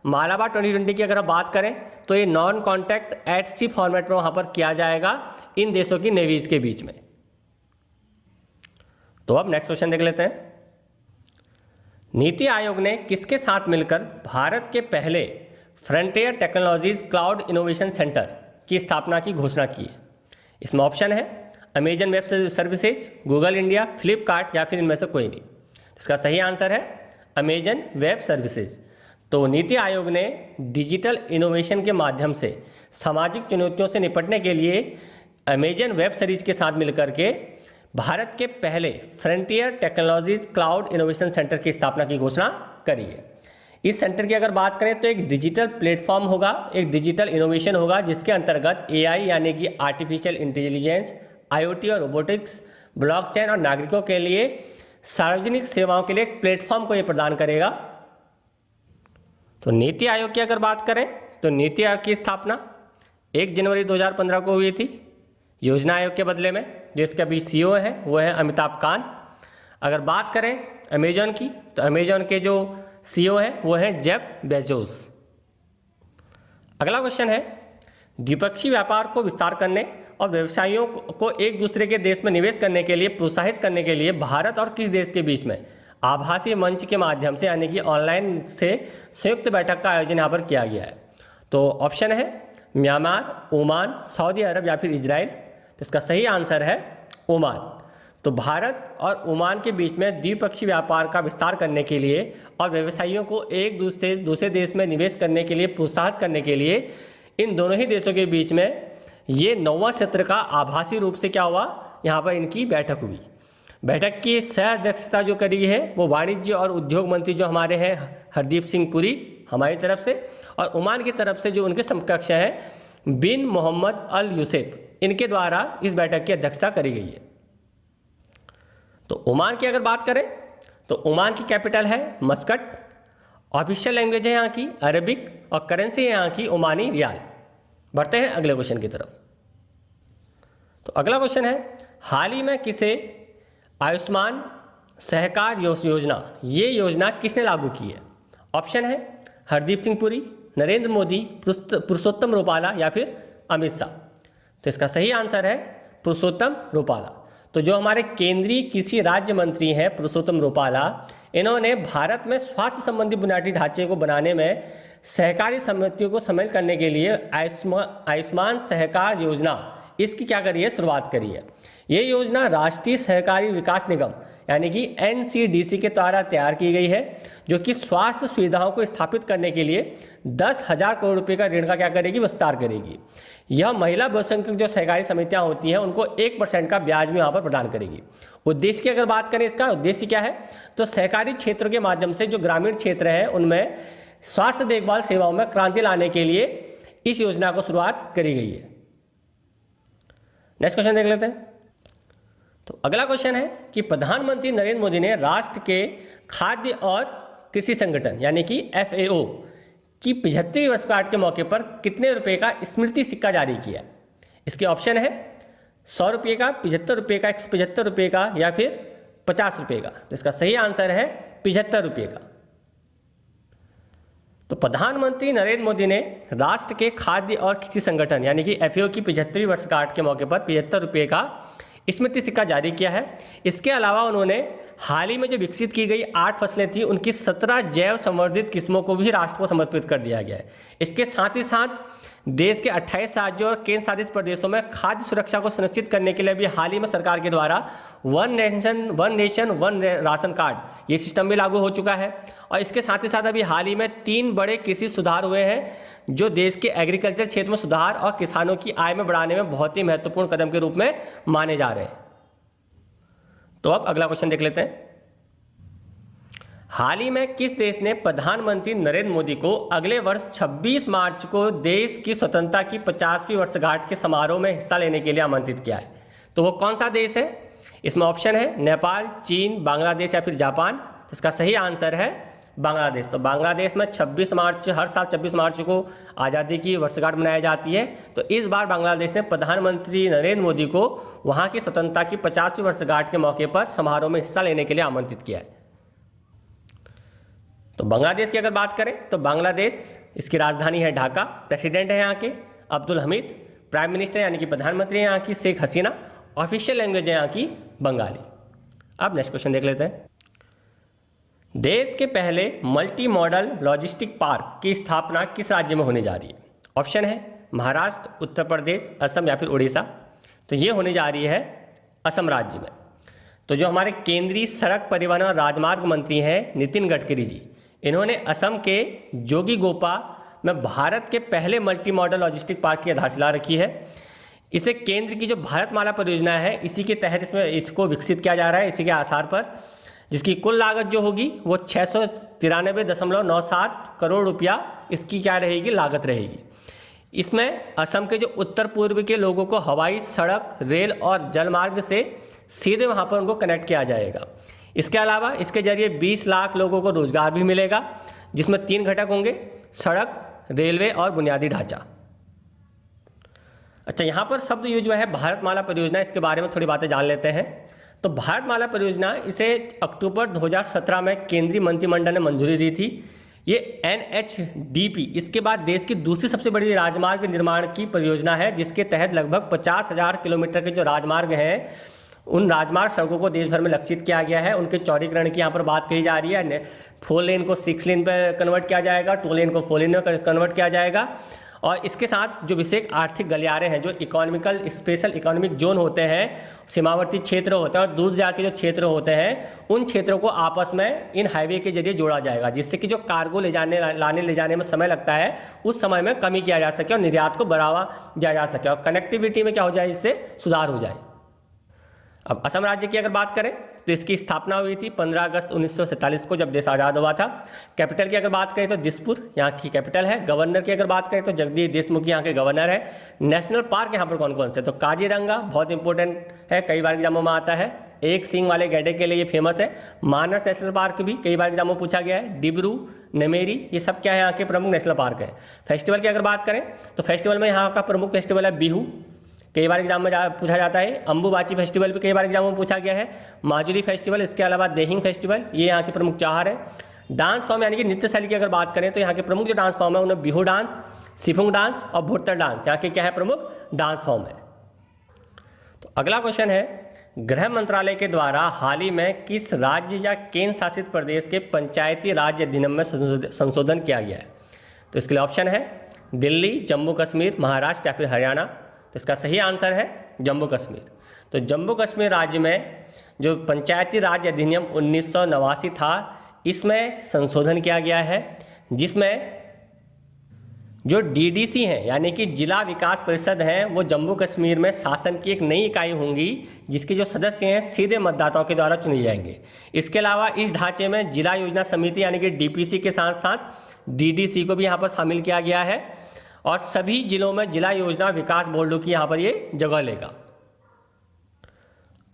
Speaker 1: मालाबार 2020 की अगर आप बात करें तो ये non contact at C format में वहाँ पर किया जाएगा इन देशों की नेवीज के बीच में। तो अब नेक्स्ट क्वेश्चन देख लेते हैं। नीति आयोग ने किसके साथ मिलकर भारत के पहले frontier technologies cloud innovation centre की स्थापना की घोषणा की है? इसमें ऑप्शन है Amazon web services, Google India, Flipkart या फिर इनमें से कोई नहीं। इसका सही आंसर है अमेजन वेब सर्विसेज। तो नीति आयोग ने डिजिटल इनोवेशन के माध्यम से सामाजिक चुनौतियों से निपटने के लिए अमेजन वेब सीरीज के साथ मिलकर के भारत के पहले frontier technologies cloud innovation centre की स्थापना की घोषणा करी है। इस सेंटर की अगर बात करें तो एक डिजिटल प्लेटफॉर्म होगा, एक डिजिटल इनोवेशन होगा, जिसके अंतर्गत AI यानी कि आर्टिफिशियल इंटेलिजेंस, IoT और रोबोटिक्स, ब्लॉकचेन और नागरिकों के लिए सार्वजनिक सेवाओं के लिए एक प्लेटफॉर्म को ये प्रदान करेगा। तो नीति आयोग की अगर बात करें तो नीति आयोग की स्थापना 1 जनवरी 2015 को हुई थी योजना आयोग के बदले में। जिसके अभी CEO है वो है अमिताभ कांत। अगर बात करें अमेजॉन की तो अमेजॉन के जो CEO है वो है जेफ बेजोस। अगला क्वेश्चन है, द्विपक्षीय व्यापार को विस्तार करने और व्यवसायियों को एक दूसरे के देश में निवेश करने के लिए प्रोत्साहित करने के लिए भारत और किस देश के बीच में आभासी मंच के माध्यम से यानी कि ऑनलाइन से संयुक्त बैठक का आयोजन यहाँ पर किया गया है? तो ऑप्शन है म्यांमार, ओमान, सऊदी अरब या फिर इजराइल। तो इसका सही आंसर है ओमान। तो भारत और ओमान के बीच में द्विपक्षीय व्यापार का विस्तार करने के लिए और व्यवसायियों को एक दूसरे देश में निवेश करने के लिए प्रोत्साहित करने के लिए इन दोनों ही देशों के बीच में ये 9वां सत्र का आभासी रूप से क्या हुआ, यहाँ पर इनकी बैठक हुई। बैठक की सह अध्यक्षता जो करी है वो वाणिज्य और उद्योग मंत्री जो हमारे हैं हरदीप सिंह पुरी हमारी तरफ से, और ओमान की तरफ से जो उनके समकक्ष हैं बिन मोहम्मद अल यूसेफ, इनके द्वारा इस बैठक की अध्यक्षता करी गई है। तो ओमान की अगर बात करें तो ओमान की कैपिटल है मस्कट, ऑफिशियल लैंग्वेज है यहाँ की अरबिक और करेंसी है यहाँ की ओमानी रियाल। बढ़ते हैं अगले क्वेश्चन की तरफ। तो अगला क्वेश्चन है, हाल ही में किसे आयुष्मान सहकार योजना, ये योजना किसने लागू की है? ऑप्शन है हरदीप सिंह पुरी, नरेंद्र मोदी, पुरुषोत्तम रूपाला या फिर अमित शाह। तो इसका सही आंसर है पुरुषोत्तम रूपाला। तो जो हमारे केंद्रीय कृषि राज्य मंत्री हैं पुरुषोत्तम रूपाला, इन्होंने भारत में स्वास्थ्य संबंधी बुनियादी ढांचे को बनाने में सहकारी समितियों को शामिल करने के लिए आयुष्मान सहकार योजना, इसकी क्या करी है, शुरुआत करी है। ये योजना राष्ट्रीय सहकारी विकास निगम यानी कि NCDC के द्वारा तैयार की गई है, जो कि स्वास्थ्य सुविधाओं को स्थापित करने के लिए 10,000 करोड़ रुपए का ऋण का क्या करेगी, विस्तार करेगी। यह महिला बहुसंख्यक जो सहकारी समितियां होती हैं उनको 1% का ब्याज में यहाँ पर प्रदान करेगी। उद्देश्य की अगर बात करें, इसका उद्देश्य क्या है, तो सहकारी क्षेत्र के माध्यम से जो ग्रामीण क्षेत्र है उनमें स्वास्थ्य देखभाल सेवाओं में क्रांति लाने के लिए इस योजना को शुरुआत करी गई है। नेक्स्ट क्वेश्चन देख लेते हैं। तो अगला क्वेश्चन है कि प्रधानमंत्री नरेंद्र मोदी ने राष्ट्र के खाद्य और कृषि संगठन यानी कि FAO की 75वीं वर्षगांठ के मौके पर कितने रुपए का स्मृति सिक्का जारी किया? इसके ऑप्शन है 100 रुपये का, 75 रुपये का, 175 रुपये का या फिर 50 रुपये का। तो इसका सही आंसर है 75 रुपये का। तो प्रधानमंत्री नरेंद्र मोदी ने राष्ट्र के खाद्य और कृषि संगठन यानी कि FAO की 75वीं वर्षगांठ के मौके पर 75 रुपये का स्मृति सिक्का जारी किया है। इसके अलावा उन्होंने हाल ही में जो विकसित की गई 8 फसलें थी उनकी 17 जैव संवर्धित किस्मों को भी राष्ट्र को समर्पित कर दिया गया है। इसके साथ ही साथ देश के 28 राज्यों और केंद्र शासित प्रदेशों में खाद्य सुरक्षा को सुनिश्चित करने के लिए भी हाल ही में सरकार के द्वारा one nation one ration card ये सिस्टम भी लागू हो चुका है। और इसके साथ ही साथ अभी हाल ही में 3 बड़े कृषि सुधार हुए हैं जो देश के एग्रीकल्चर क्षेत्र में सुधार और किसानों की आय में बढ़ाने में बहुत ही महत्वपूर्ण कदम के रूप में माने जा रहे हैं। तो अब अगला क्वेश्चन देख लेते हैं। हाल ही में किस देश ने प्रधानमंत्री नरेंद्र मोदी को अगले वर्ष 26 मार्च को देश की स्वतंत्रता की 50वीं वर्षगांठ के समारोह में हिस्सा लेने के लिए आमंत्रित किया है? तो वो कौन सा देश है? इसमें ऑप्शन है नेपाल, चीन, बांग्लादेश या फिर जापान। तो इसका सही आंसर है बांग्लादेश। तो बांग्लादेश में 26 मार्च, हर साल 26 मार्च को आज़ादी की वर्षगांठ मनाई जाती है। तो इस बार बांग्लादेश ने प्रधानमंत्री नरेंद्र मोदी को वहाँ की स्वतंत्रता की 50वीं वर्षगांठ के मौके पर समारोह में हिस्सा लेने के लिए आमंत्रित किया है। तो बांग्लादेश की अगर बात करें तो बांग्लादेश, इसकी राजधानी है ढाका, प्रेसिडेंट है यहाँ के अब्दुल हमीद, प्राइम मिनिस्टर यानी कि प्रधानमंत्री यहाँ की शेख हसीना, ऑफिशियल लैंग्वेज है यहाँ की बंगाली। अब नेक्स्ट क्वेश्चन देख लेते हैं। देश के पहले मल्टी मॉडल लॉजिस्टिक पार्क की स्थापना किस राज्य में होने जा रही है? ऑप्शन है महाराष्ट्र, उत्तर प्रदेश, असम या फिर उड़ीसा। तो ये होने जा रही है असम राज्य में। तो जो हमारे केंद्रीय सड़क परिवहन और राजमार्ग मंत्री हैं नितिन गडकरी जी, इन्होंने असम के जोगीघोपा में भारत के पहले मल्टी मॉडल लॉजिस्टिक पार्क की आधारशिला रखी है। इसे केंद्र की जो भारतमाला परियोजना है इसी के तहत इसको विकसित किया जा रहा है, इसी के आधार पर, जिसकी कुल लागत जो होगी वो 693.97 करोड़ रुपया इसकी क्या रहेगी, लागत रहेगी। इसमें असम के जो उत्तर पूर्व के लोगों को हवाई, सड़क, रेल और जलमार्ग से सीधे वहाँ पर उनको कनेक्ट किया जाएगा। इसके अलावा इसके जरिए 20 लाख लोगों को रोजगार भी मिलेगा, जिसमें 3 घटक होंगे, सड़क, रेलवे और बुनियादी ढांचा। अच्छा, यहाँ पर शब्द यूज हुआ है भारतमाला परियोजना, इसके बारे में थोड़ी बातें जान लेते हैं। तो भारतमाला परियोजना, इसे अक्टूबर 2017 में केंद्रीय मंत्रिमंडल ने मंजूरी दी थी। ये NHDP इसके बाद देश की दूसरी सबसे बड़ी राजमार्ग निर्माण की परियोजना है, जिसके तहत लगभग 50,000 किलोमीटर के जो राजमार्ग हैं उन राजमार्ग सड़कों को देश भर में लक्षित किया गया है। उनके चौड़ीकरण की यहाँ पर बात कही जा रही है। 4 लेन को 6 लेन पर कन्वर्ट किया जाएगा, 2 लेन को 4 लेन में कन्वर्ट किया जाएगा। और इसके साथ जो विशेष आर्थिक गलियारे हैं, जो इकोनॉमिकल स्पेशल इकोनॉमिक जोन होते हैं, सीमावर्ती क्षेत्र होते हैं और दूर जाके जो क्षेत्र होते हैं, उन क्षेत्रों को आपस में इन हाईवे के जरिए जोड़ा जाएगा, जिससे कि जो कार्गो लाने ले जाने में समय लगता है उस समय में कमी किया जा सके और निर्यात को बढ़ावा दिया जा सके और कनेक्टिविटी में क्या हो जाए, इससे सुधार हो जाए। अब असम राज्य की अगर बात करें तो इसकी स्थापना हुई थी 15 अगस्त 1947 को, जब देश आज़ाद हुआ था। कैपिटल की अगर बात करें तो दिसपुर यहाँ की कैपिटल है। गवर्नर की अगर बात करें तो जगदीश देशमुख यहाँ के गवर्नर है। नेशनल पार्क यहाँ पर कौन कौन से, तो काजीरंगा बहुत इंपॉर्टेंट है, कई बार एग्जामों में आता है। एक सींग वाले गैंडे के लिए फेमस है। मानस नेशनल पार्क भी कई बार एग्जामों में पूछा गया है। डिब्रू, नमेरी, ये सब क्या है यहाँ के प्रमुख नेशनल पार्क है। फेस्टिवल की अगर बात करें तो फेस्टिवल में यहाँ का प्रमुख फेस्टिवल है बिहू, कई बार एग्जाम में पूछा जाता है। अंबुबाची फेस्टिवल भी कई बार एग्जाम में पूछा गया है। माजुली फेस्टिवल, इसके अलावा देहिंग फेस्टिवल, ये यहाँ के प्रमुख त्योहार है। डांस फॉर्म यानी कि नृत्य शैली की अगर बात करें तो यहाँ के प्रमुख जो डांस फॉर्म है उनमें बिहू डांस, सिफुंग डांस और भुट्टर डांस यहाँ के क्या है प्रमुख डांस फॉर्म है। तो अगला क्वेश्चन है, गृह मंत्रालय के द्वारा हाल ही में किस राज्य या केंद्र शासित प्रदेश के पंचायती राज अधिनियम में संशोधन किया गया है? तो इसके लिए ऑप्शन है दिल्ली, जम्मू कश्मीर, महाराष्ट्र या फिर हरियाणा। तो इसका सही आंसर है जम्मू कश्मीर। तो जम्मू कश्मीर राज्य में जो पंचायती राज अधिनियम 1989 था, इसमें संशोधन किया गया है, जिसमें जो डीडीसी हैं यानी कि जिला विकास परिषद हैं, वो जम्मू कश्मीर में शासन की एक नई इकाई होंगी, जिसके जो सदस्य हैं सीधे मतदाताओं के द्वारा चुने जाएंगे। इसके अलावा इस ढांचे में जिला योजना समिति यानी कि डीपीसी के साथ साथ डीडीसी को भी यहाँ पर शामिल किया गया है, और सभी जिलों में जिला योजना विकास बोर्डों की यहाँ पर ये जगह लेगा।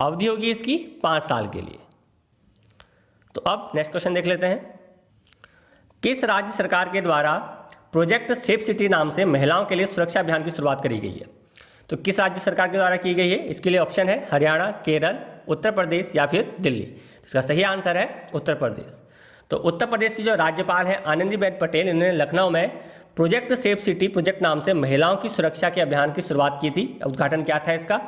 Speaker 1: अवधि होगी इसकी 5 साल के लिए। तो अब नेक्स्ट क्वेश्चन देख लेते हैं, किस राज्य सरकार के द्वारा प्रोजेक्ट सेफ सिटी नाम से महिलाओं के लिए सुरक्षा अभियान की शुरुआत करी गई है? तो किस राज्य सरकार के द्वारा की गई है? इसके लिए ऑप्शन है हरियाणा, केरल, उत्तर प्रदेश या फिर दिल्ली। इसका सही आंसर है उत्तर प्रदेश। तो उत्तर प्रदेश की जो राज्यपाल है आनंदीबेन पटेल, इन्होंने लखनऊ में प्रोजेक्ट सेफ सिटी प्रोजेक्ट नाम से महिलाओं की सुरक्षा के अभियान की शुरुआत की थी। उद्घाटन क्या था इसका?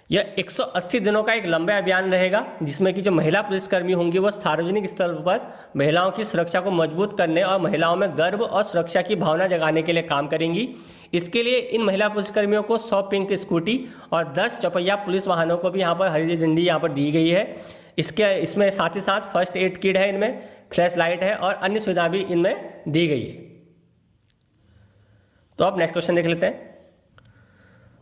Speaker 1: यह 180 दिनों का एक लंबा अभियान रहेगा, जिसमें कि जो महिला पुलिसकर्मी होंगी वो सार्वजनिक स्तर पर महिलाओं की सुरक्षा को मजबूत करने और महिलाओं में गर्व और सुरक्षा की भावना जगाने के लिए काम करेंगी। इसके लिए इन महिला पुलिसकर्मियों को 100 पिंक स्कूटी और 10 चौपहिया पुलिस वाहनों को भी यहाँ पर हरी झंडी यहाँ पर दी गई है। इसमें साथ ही साथ फर्स्ट एड किट है, इनमें फ्लैश लाइट है और अन्य सुविधा भी इनमें दी गई है। तो अब नेक्स्ट क्वेश्चन देख लेते हैं।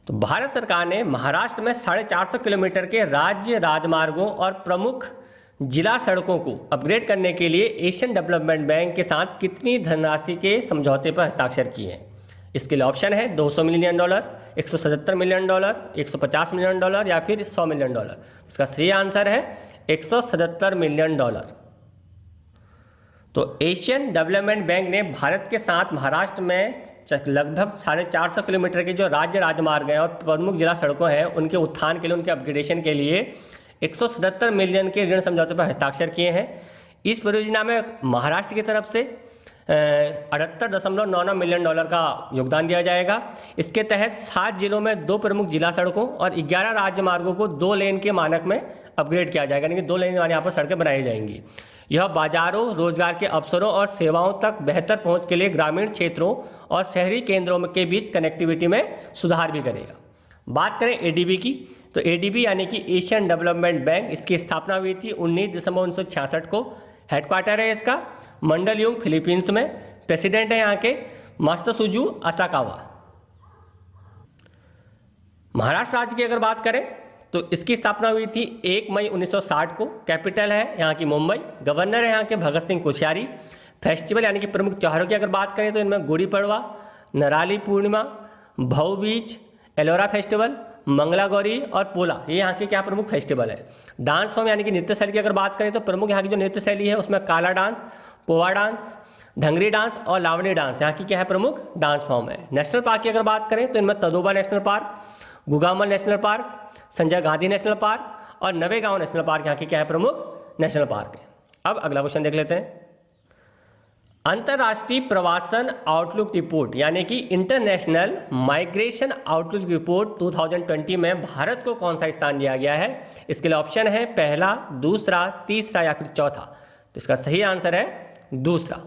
Speaker 1: तो भारत सरकार ने महाराष्ट्र में 450 किलोमीटर के राज्य राजमार्गों और प्रमुख जिला सड़कों को अपग्रेड करने के लिए एशियन डेवलपमेंट बैंक के साथ कितनी धनराशि के समझौते पर हस्ताक्षर किए हैं? इसके लिए ऑप्शन है $200 मिलियन, $177 मिलियन, $150 मिलियन या फिर $100 मिलियन। इसका सही आंसर है $177 मिलियन। तो एशियन डेवलपमेंट बैंक ने भारत के साथ महाराष्ट्र में लगभग 450 किलोमीटर के जो राज्य राजमार्ग हैं और प्रमुख जिला सड़कों हैं, उनके उत्थान के लिए, उनके अपग्रेडेशन के लिए 177 मिलियन के ऋण समझौते पर हस्ताक्षर किए हैं। इस परियोजना में महाराष्ट्र की तरफ से $78.99 मिलियन का योगदान दिया जाएगा। इसके तहत 7 जिलों में 2 प्रमुख जिला सड़कों और 11 राज्य मार्गों को 2 लेन के मानक में अपग्रेड किया जाएगा, यानी कि 2 लेन वाले यहाँ पर सड़कें बनाई जाएंगी। यह बाजारों, रोजगार के अवसरों और सेवाओं तक बेहतर पहुंच के लिए ग्रामीण क्षेत्रों और शहरी केंद्रों के बीच कनेक्टिविटी में सुधार भी करेगा। बात करें एडीबी की, तो एडीबी यानी कि एशियन डेवलपमेंट बैंक, इसकी स्थापना हुई थी 19 दिसंबर 1966 को। हेडक्वार्टर है इसका मंडलयुंग, फिलीपींस में। प्रेसिडेंट है यहाँ के मात्सुजुकी असाकावा। महाराष्ट्र राज्य की अगर बात करें तो इसकी स्थापना हुई थी 1 मई 1960 को। कैपिटल है यहाँ की मुंबई। गवर्नर है यहाँ के भगत सिंह कोश्यारी। फेस्टिवल यानी कि प्रमुख त्योहारों की अगर बात करें तो इनमें गुड़ी पड़वा, नराली पूर्णिमा, भाऊ बीज, एलोरा फेस्टिवल, मंगला गौरी और पोला, ये यहाँ के क्या प्रमुख फेस्टिवल है। डांस फॉर्म यानी कि नृत्य शैली की अगर बात करें तो प्रमुख यहाँ की जो नृत्य शैली है उसमें काला डांस, पोवा डांस, ढंगरी डांस और लावनी डांस यहाँ की क्या है प्रमुख डांस फॉर्म है। नेशनल पार्क की अगर बात करें तो इनमें Tadoba national park, Gugamal national park, Sanjay Gandhi national park और नवेगांव नेशनल पार्क यहाँ के क्या है प्रमुख नेशनल पार्क है। अब अगला क्वेश्चन देख लेते हैं। अंतर्राष्ट्रीय प्रवासन आउटलुक रिपोर्ट यानी कि इंटरनेशनल माइग्रेशन आउटलुक रिपोर्ट 2020 में भारत को कौन सा स्थान दिया गया है? इसके लिए ऑप्शन है पहला, दूसरा, तीसरा या फिर चौथा। तो इसका सही आंसर है दूसरा।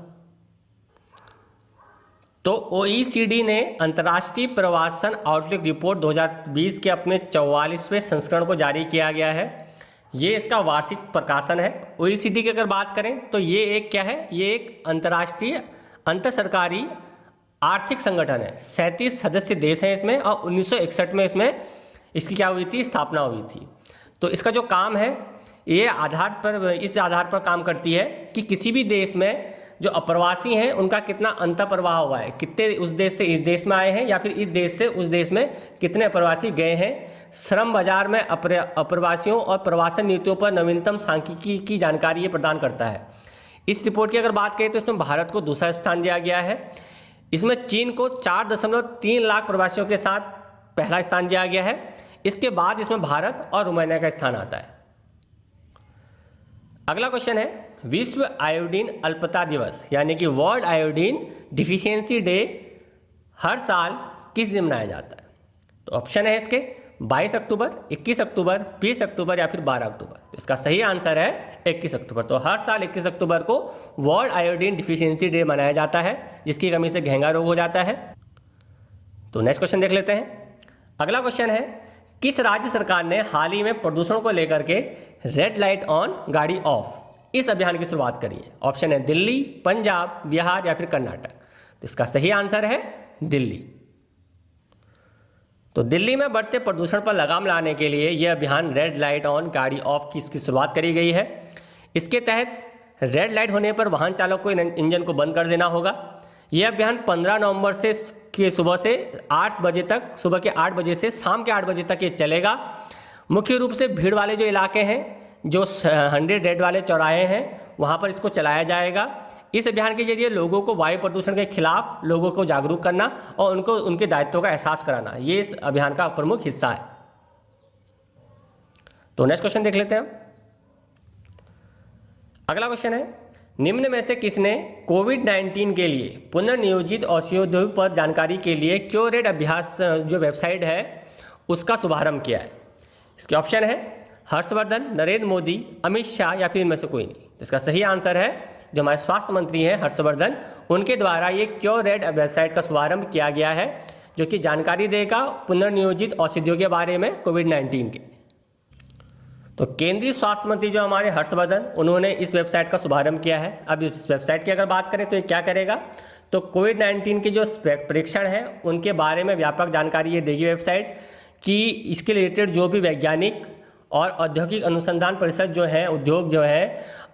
Speaker 1: तो OECD ने अंतर्राष्ट्रीय प्रवासन आउटलुक रिपोर्ट 2020 के अपने 44वें संस्करण को जारी किया गया है। ये इसका वार्षिक प्रकाशन है। OECD की अगर बात करें तो ये एक क्या है? ये एक अंतर्राष्ट्रीय अंतर सरकारी आर्थिक संगठन है। 37 सदस्य देश हैं इसमें और 1961 में इसकी क्या हुई थी? स्थापना हुई थी। तो इसका जो काम है ये इस आधार पर काम करती है कि किसी भी देश में जो अप्रवासी हैं उनका कितना अंतःप्रवाह हुआ है, कितने उस देश से इस देश में आए हैं या फिर इस देश से उस देश में कितने अप्रवासी गए हैं। श्रम बाजार में अप्रवासियों और प्रवासन नीतियों पर नवीनतम सांख्यिकी की जानकारी ये प्रदान करता है। इस रिपोर्ट की अगर बात करें तो इसमें भारत को दूसरा स्थान दिया गया है। इसमें चीन को 4.3 लाख प्रवासियों के साथ पहला स्थान दिया गया है। इसके बाद इसमें भारत और रोमानिया का स्थान आता है। अगला क्वेश्चन है, विश्व आयोडीन अल्पता दिवस यानी कि वर्ल्ड आयोडीन डिफिशियंसी डे हर साल किस दिन मनाया जाता है? तो ऑप्शन है इसके 22 अक्टूबर, 21 अक्टूबर, 20 अक्टूबर या फिर 12 अक्टूबर। तो इसका सही आंसर है 21 अक्टूबर। तो हर साल 21 अक्टूबर को वर्ल्ड आयोडीन डिफिशियंसी डे मनाया जाता है, जिसकी कमी से घेंगा रोग हो जाता है। तो नेक्स्ट क्वेश्चन देख लेते हैं। अगला क्वेश्चन है, किस राज्य सरकार ने हाल ही में प्रदूषण को लेकर के रेड लाइट ऑन गाड़ी ऑफ इस अभियान की शुरुआत करी है? ऑप्शन है दिल्ली, पंजाब, बिहार या फिर कर्नाटक। तो इसका सही आंसर है दिल्ली। तो दिल्ली में बढ़ते प्रदूषण पर लगाम लाने के लिए यह अभियान रेड लाइट ऑन गाड़ी ऑफ की इसकी शुरुआत करी गई है। इसके तहत रेड लाइट होने पर वाहन चालक को इंजन को बंद कर देना होगा। यह अभियान 15 नवंबर से सुबह के 8 बजे से शाम के 8 बजे तक ये चलेगा। मुख्य रूप से भीड़ वाले जो इलाके हैं, जो 100 रेड वाले चौराहे हैं, वहाँ पर इसको चलाया जाएगा। इस अभियान के जरिए लोगों को वायु प्रदूषण के खिलाफ लोगों को जागरूक करना और उनको उनके दायित्वों का एहसास कराना, ये इस अभियान का प्रमुख हिस्सा है। तो नेक्स्ट क्वेश्चन देख लेते हैं। अगला क्वेश्चन है, निम्न में से किसने कोविड-19 के लिए पुनर्नियोजित औषधियों पर जानकारी के लिए क्योरेड अभ्यास जो वेबसाइट है उसका शुभारंभ किया है? इसके ऑप्शन है हर्षवर्धन, नरेंद्र मोदी, अमित शाह या फिर इनमें से कोई नहीं। तो इसका सही आंसर है जो हमारे स्वास्थ्य मंत्री हैं हर्षवर्धन, उनके द्वारा ये क्योरेड वेबसाइट का शुभारंभ किया गया है, जो कि जानकारी देगा पुनर्नियोजित औषधियों के बारे में कोविड-19 के। तो केंद्रीय स्वास्थ्य मंत्री जो हमारे हर्षवर्धन, उन्होंने इस वेबसाइट का शुभारंभ किया है। अब इस वेबसाइट की अगर बात करें तो ये क्या करेगा, तो कोविड-19 के जो परीक्षण है उनके बारे में व्यापक जानकारी ये देगी वेबसाइट, कि इसके रिलेटेड जो भी वैज्ञानिक और औद्योगिक अनुसंधान परिषद जो है, उद्योग जो है,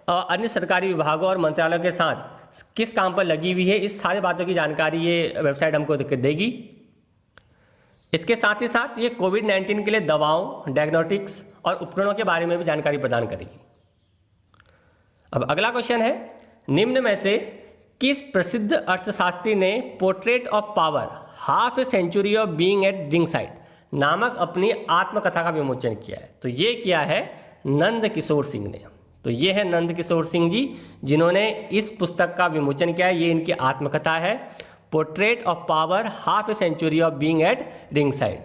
Speaker 1: अन्य सरकारी विभागों और मंत्रालयों के साथ किस काम पर लगी हुई है, इस सारी बातों की जानकारी ये वेबसाइट हमको देगी। इसके साथ ही साथ ये कोविड-19 के लिए दवाओं, डायग्नोस्टिक्स और उपकरणों के बारे में भी जानकारी प्रदान करेगी। अब अगला क्वेश्चन है, निम्न में से किस प्रसिद्ध अर्थशास्त्री ने Portrait of Power Half a Century of Being at Ringside नामक अपनी आत्मकथा का विमोचन किया है? तो ये किया है नंद किशोर सिंह ने। तो ये है नंद किशोर सिंह जी, जिन्होंने इस पुस्तक का विमोचन किया है। ये इनकी आत्मकथा है, Portrait of Power Half a Century of Being at Ringside.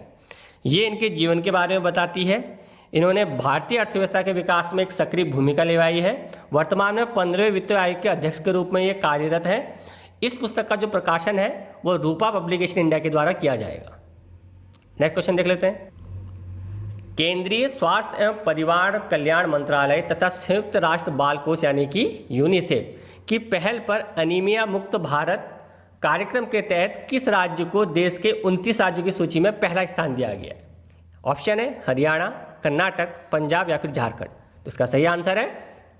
Speaker 1: ये इनके जीवन के बारे में बताती है। इन्होंने भारतीय अर्थव्यवस्था के विकास में एक सक्रिय भूमिका निभाई है। वर्तमान में 15वें वित्त आयोग के अध्यक्ष के रूप में ये कार्यरत है। इस पुस्तक का जो प्रकाशन है वो रूपा पब्लिकेशन इंडिया के द्वारा किया जाएगा। नेक्स्ट क्वेश्चन देख लेते हैं। केंद्रीय स्वास्थ्य एवं परिवार कल्याण मंत्रालय तथा संयुक्त राष्ट्र बाल कोष यानी कि यूनिसेफ की पहल पर अनीमिया मुक्त भारत कार्यक्रम के तहत किस राज्य को देश के 29 राज्यों की सूची में पहला स्थान दिया गया है? ऑप्शन है हरियाणा, कर्नाटक, पंजाब या फिर झारखंड। तो इसका सही आंसर है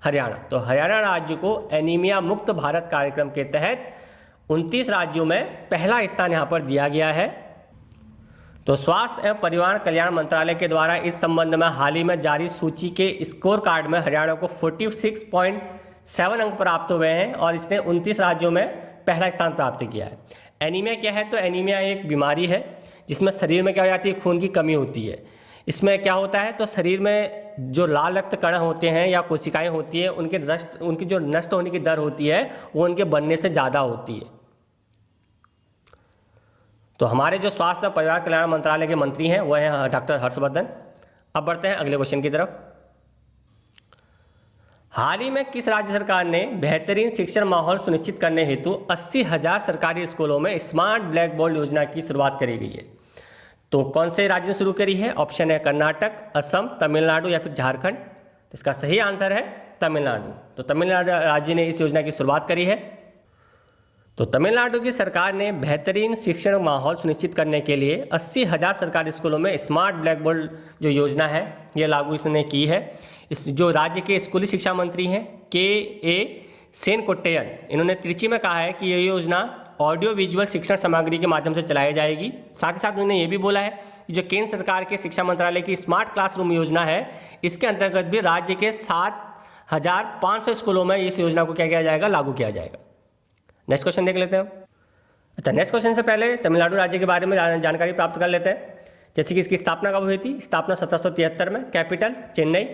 Speaker 1: हरियाणा। तो हरियाणा राज्य को एनीमिया मुक्त भारत कार्यक्रम के तहत 29 राज्यों में पहला स्थान यहाँ पर दिया गया है। तो स्वास्थ्य एवं परिवार कल्याण मंत्रालय के द्वारा इस संबंध में हाल ही में जारी सूची के स्कोर कार्ड में हरियाणा को 46.7 अंक प्राप्त हुए हैं और इसने 29 राज्यों में पहला स्थान प्राप्त किया है। एनीमिया क्या है? तो एनीमिया एक बीमारी है जिसमें शरीर में क्या हो जाती है, खून की कमी होती है। इसमें क्या होता है, तो शरीर में जो लाल रक्त कण होते हैं या कोशिकाएं होती है, उनकी जो नष्ट होने की दर होती है वो उनके बनने से ज़्यादा होती है। तो हमारे जो स्वास्थ्य और परिवार कल्याण मंत्रालय के मंत्री हैं वह हैं डॉक्टर हर्षवर्धन। अब बढ़ते हैं अगले क्वेश्चन की तरफ। हाल ही में किस राज्य सरकार ने बेहतरीन शिक्षण माहौल सुनिश्चित करने हेतु 80,000 सरकारी स्कूलों में स्मार्ट ब्लैक बोर्ड योजना की शुरुआत करी गई है? तो कौन से राज्य ने शुरू करी है? ऑप्शन है कर्नाटक, असम, तमिलनाडु या फिर झारखंड। तो इसका सही आंसर है तमिलनाडु। तो तमिलनाडु राज्य ने इस योजना की शुरुआत करी है। तो तमिलनाडु की सरकार ने बेहतरीन शिक्षण माहौल सुनिश्चित करने के लिए 80,000 सरकारी स्कूलों में स्मार्ट ब्लैक बोर्ड जो योजना है ये लागू इसने की है। इस जो राज्य के स्कूली शिक्षा मंत्री हैं के सेन कोट्टयन, इन्होंने त्रिची में कहा है कि ये योजना ऑडियो विजुअल शिक्षण सामग्री के माध्यम से चलाई जाएगी। साथ ही साथ उन्होंने ये भी बोला है कि जो केंद्र सरकार के शिक्षा मंत्रालय की स्मार्ट क्लासरूम योजना है, इसके अंतर्गत भी राज्य के 7,500 स्कूलों में इस योजना को क्या किया जाएगा, लागू किया जाएगा। नेक्स्ट क्वेश्चन देख लेते हैं। अच्छा, नेक्स्ट क्वेश्चन से पहले तमिलनाडु राज्य के बारे में जानकारी प्राप्त कर लेते हैं। जैसे कि इसकी स्थापना कब हुई थी? स्थापना 1773 में। कैपिटल चेन्नई।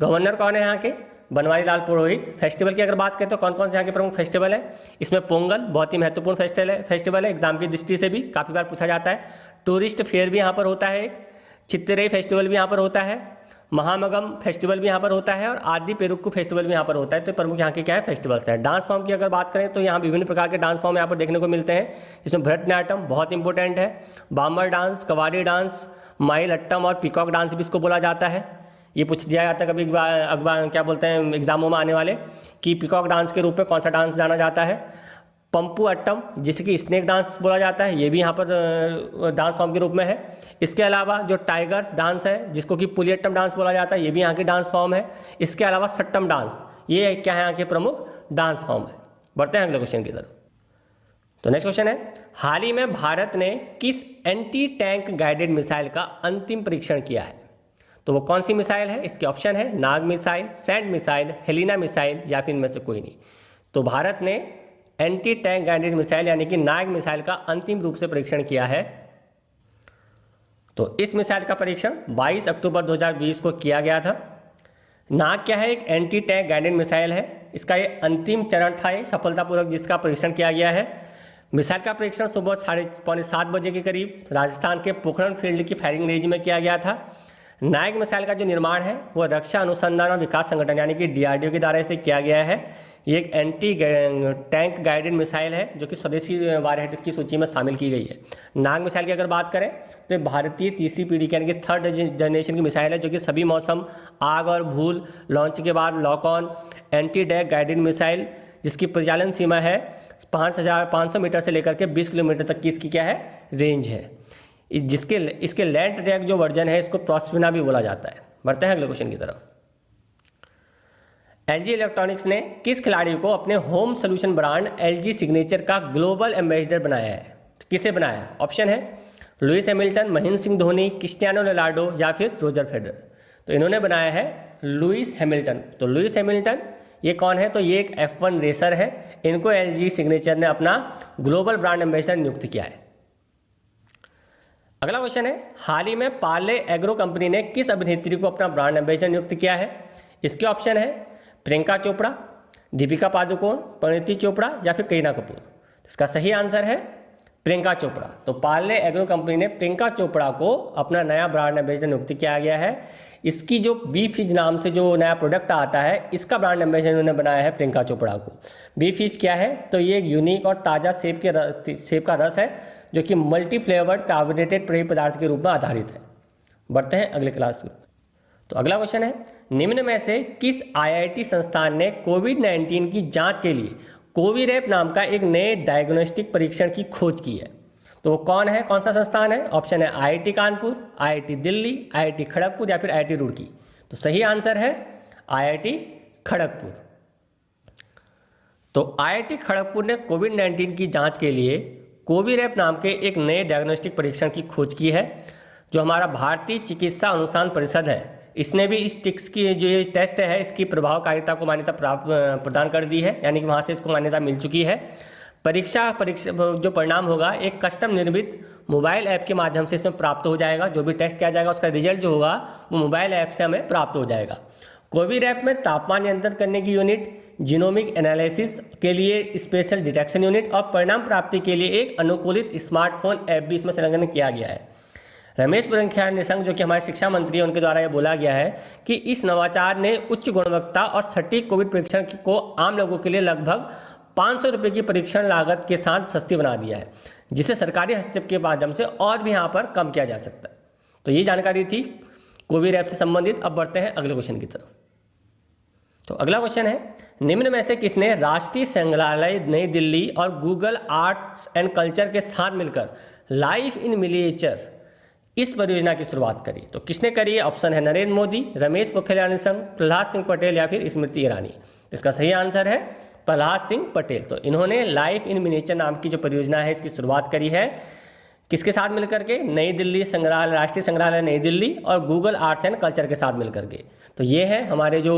Speaker 1: गवर्नर कौन है यहाँ के? बनवारी लाल पुरोहित। फेस्टिवल की अगर बात करें तो कौन कौन से यहाँ के प्रमुख फेस्टिवल है? इसमें पोंगल बहुत ही महत्वपूर्ण फेस्टिवल है, एग्जाम की दृष्टि से भी काफ़ी बार पूछा जाता है। टूरिस्ट फेयर भी यहाँ पर होता है एक। चित्तरई फेस्टिवल भी यहाँ पर होता है। महामगम फेस्टिवल भी यहाँ पर होता है और आदि पेरुक्कू फेस्टिवल भी यहाँ पर होता है। तो प्रमुख यहाँ के क्या है, फेस्टिवल्स हैं। डांस फॉर्म की अगर बात करें तो यहाँ विभिन्न प्रकार के डांस फॉर्म यहाँ पर देखने को मिलते हैं, जिसमें भरतनाट्यम बहुत इंपॉर्टेंट है, बामर डांस, कवाली डांस, माइलट्टम और पीकॉक डांस भी इसको बोला जाता है। ये पूछ दिया जाता है कभी अखबार क्या बोलते हैं एग्जामों में आने वाले कि पीकॉक डांस के रूप में कौन सा डांस जाना जाता है। पंपू अट्टम, जिसे कि स्नेक डांस बोला जाता है, ये भी यहाँ पर डांस फॉर्म के रूप में है। इसके अलावा जो टाइगर्स डांस है, जिसको कि पुलियट्टम डांस बोला जाता है, ये भी यहाँ की डांस फॉर्म है। इसके अलावा सट्टम डांस, ये क्या है यहाँ के प्रमुख डांस फॉर्म है। बढ़ते हैं अगले क्वेश्चन की तरफ। तो नेक्स्ट क्वेश्चन है, हाल ही में भारत ने किस एंटी टैंक गाइडेड मिसाइल का अंतिम परीक्षण किया है? तो वो कौन सी मिसाइल है? इसके ऑप्शन है Nag missile, sand missile, Helina missile या फिर इनमें से कोई नहीं। तो भारत ने एंटी टैंक गाइडेड मिसाइल यानी कि नाग मिसाइल का अंतिम रूप से परीक्षण किया है। तो इस मिसाइल का परीक्षण 22 अक्टूबर 2020 को किया गया था। नाग क्या है? एक एंटी टैंक गाइडेड मिसाइल है। इसका ये अंतिम चरण था, ये सफलतापूर्वक जिसका परीक्षण किया गया है। मिसाइल का परीक्षण सुबह 6:45 बजे के करीब राजस्थान के पोखरण फील्ड की फायरिंग रेंज में किया गया था। नाग मिसाइल का जो निर्माण है वो रक्षा अनुसंधान और विकास संगठन यानी कि DRDO के दायरे से किया गया है। ये एक एंटी टैंक गाइडेड मिसाइल है जो कि स्वदेशी वारहेड की सूची में शामिल की गई है। नाग मिसाइल की अगर बात करें तो भारतीय तीसरी पीढ़ी की यानी कि थर्ड जनरेशन की मिसाइल है, जो कि सभी मौसम, आग और भूल, लॉन्च के बाद lock on anti tank guided missile, जिसकी प्रचालन सीमा है 5,500 मीटर से लेकर के 20 किलोमीटर तक की इसकी क्या है, रेंज है। इसके लैंड अटैक जो वर्जन है इसको प्रॉस्पिना भी बोला जाता है। बढ़ते हैं अगले क्वेश्चन की तरफ। LG इलेक्ट्रॉनिक्स ने किस खिलाड़ी को अपने home solution brand LG signature का ग्लोबल एम्बेसडर बनाया है? तो किसे बनाया है? ऑप्शन है Lewis Hamilton, Mahendra Singh Dhoni, Cristiano Ronaldo या फिर रोजर फेडरर। तो इन्होंने बनाया है लुइस हैमिल्टन। तो लुइस हैमिल्टन ये कौन है? तो ये एक F1 रेसर है। इनको LG सिग्नेचर ने अपना ग्लोबल ब्रांड एम्बेसडर नियुक्त किया है। अगला क्वेश्चन है, हाल ही में पार्ले एग्रो कंपनी ने किस अभिनेत्री को अपना ब्रांड एम्बेसडर नियुक्त किया है? इसके ऑप्शन है प्रियंका चोपड़ा, दीपिका पादुकोण, परिणीति चोपड़ा या फिर करीना कपूर। इसका सही आंसर है प्रियंका चोपड़ा। तो पार्ले एग्रो कंपनी ने प्रियंका चोपड़ा को अपना नया ब्रांड एम्बेसडर नियुक्त किया गया है। इसकी जो बी-फिज नाम से जो नया प्रोडक्ट आता है, इसका ब्रांड एम्बेसडर उन्होंने बनाया है प्रियंका चोपड़ा को। बी-फिज क्या है? तो ये एक यूनिक और ताज़ा सेब का रस है जो कि मल्टी फ्लेवर्ड कार्बोनेटेड पेय पदार्थ के रूप में आधारित है। बढ़ते हैं अगले क्लास। तो अगला क्वेश्चन है, निम्न में से किस IIT संस्थान ने कोविड-19 की जांच के लिए कोविरैप नाम का एक नए डायग्नोस्टिक परीक्षण की खोज की है? तो वो कौन है, कौन सा संस्थान है? ऑप्शन है IIT Kanpur, IIT Delhi, IIT Kharagpur या फिर IIT रुड़की। तो सही आंसर है IIT खड़गपुर। तो IIT खड़गपुर ने कोविड-19 की जांच के लिए कोविरैप नाम के एक नए डायग्नोस्टिक परीक्षण की खोज की है। जो हमारा भारतीय चिकित्सा अनुसंधान परिषद है, इसने भी इस टिक्स की जो ये टेस्ट है इसकी प्रभावकारिता को मान्यता प्रदान कर दी है, यानी कि वहाँ से इसको मान्यता मिल चुकी है। परीक्षा जो परिणाम होगा एक कस्टम निर्मित मोबाइल ऐप के माध्यम से इसमें प्राप्त हो जाएगा। जो भी टेस्ट किया जाएगा उसका रिजल्ट जो होगा वो मोबाइल ऐप से हमें प्राप्त हो जाएगा। कोविरैप में तापमान नियंत्रण करने की यूनिट, जीनोमिक एनालिसिस के लिए स्पेशल डिटेक्शन यूनिट और परिणाम प्राप्ति के लिए एक अनुकूलित स्मार्टफोन ऐप भी इसमें संलग्न किया गया है। रमेश पोखरियाल निशंक जो कि हमारे शिक्षा मंत्री हैं, उनके द्वारा यह बोला गया है कि इस नवाचार ने उच्च गुणवत्ता और सटीक कोविड परीक्षण को आम लोगों के लिए लगभग 500 रुपये की परीक्षण लागत के साथ सस्ती बना दिया है, जिसे सरकारी हस्तक्षेप के माध्यम से और भी यहाँ पर कम किया जा सकता है। तो ये जानकारी थी कोविरैप से संबंधित। अब बढ़ते हैं अगले क्वेश्चन की तरफ। तो अगला क्वेश्चन है, निम्न में से किसने राष्ट्रीय संग्रहालय नई दिल्ली और गूगल आर्ट्स एंड कल्चर के साथ मिलकर लाइफ इन मिनिएचर इस परियोजना की शुरुआत करी? तो किसने करी? ऑप्शन है नरेंद्र मोदी, रमेश पोखरियाल निशंक, प्रहलाद सिंह पटेल या फिर स्मृति ईरानी। इसका सही आंसर है प्रहलाद सिंह पटेल। तो इन्होंने लाइफ इन मिनिएचर नाम की जो परियोजना है इसकी शुरुआत करी है किसके साथ मिलकर के? नई दिल्ली संग्रहालय, राष्ट्रीय संग्रहालय नई दिल्ली और गूगल आर्ट्स एंड कल्चर के साथ मिलकर के। तो ये है हमारे जो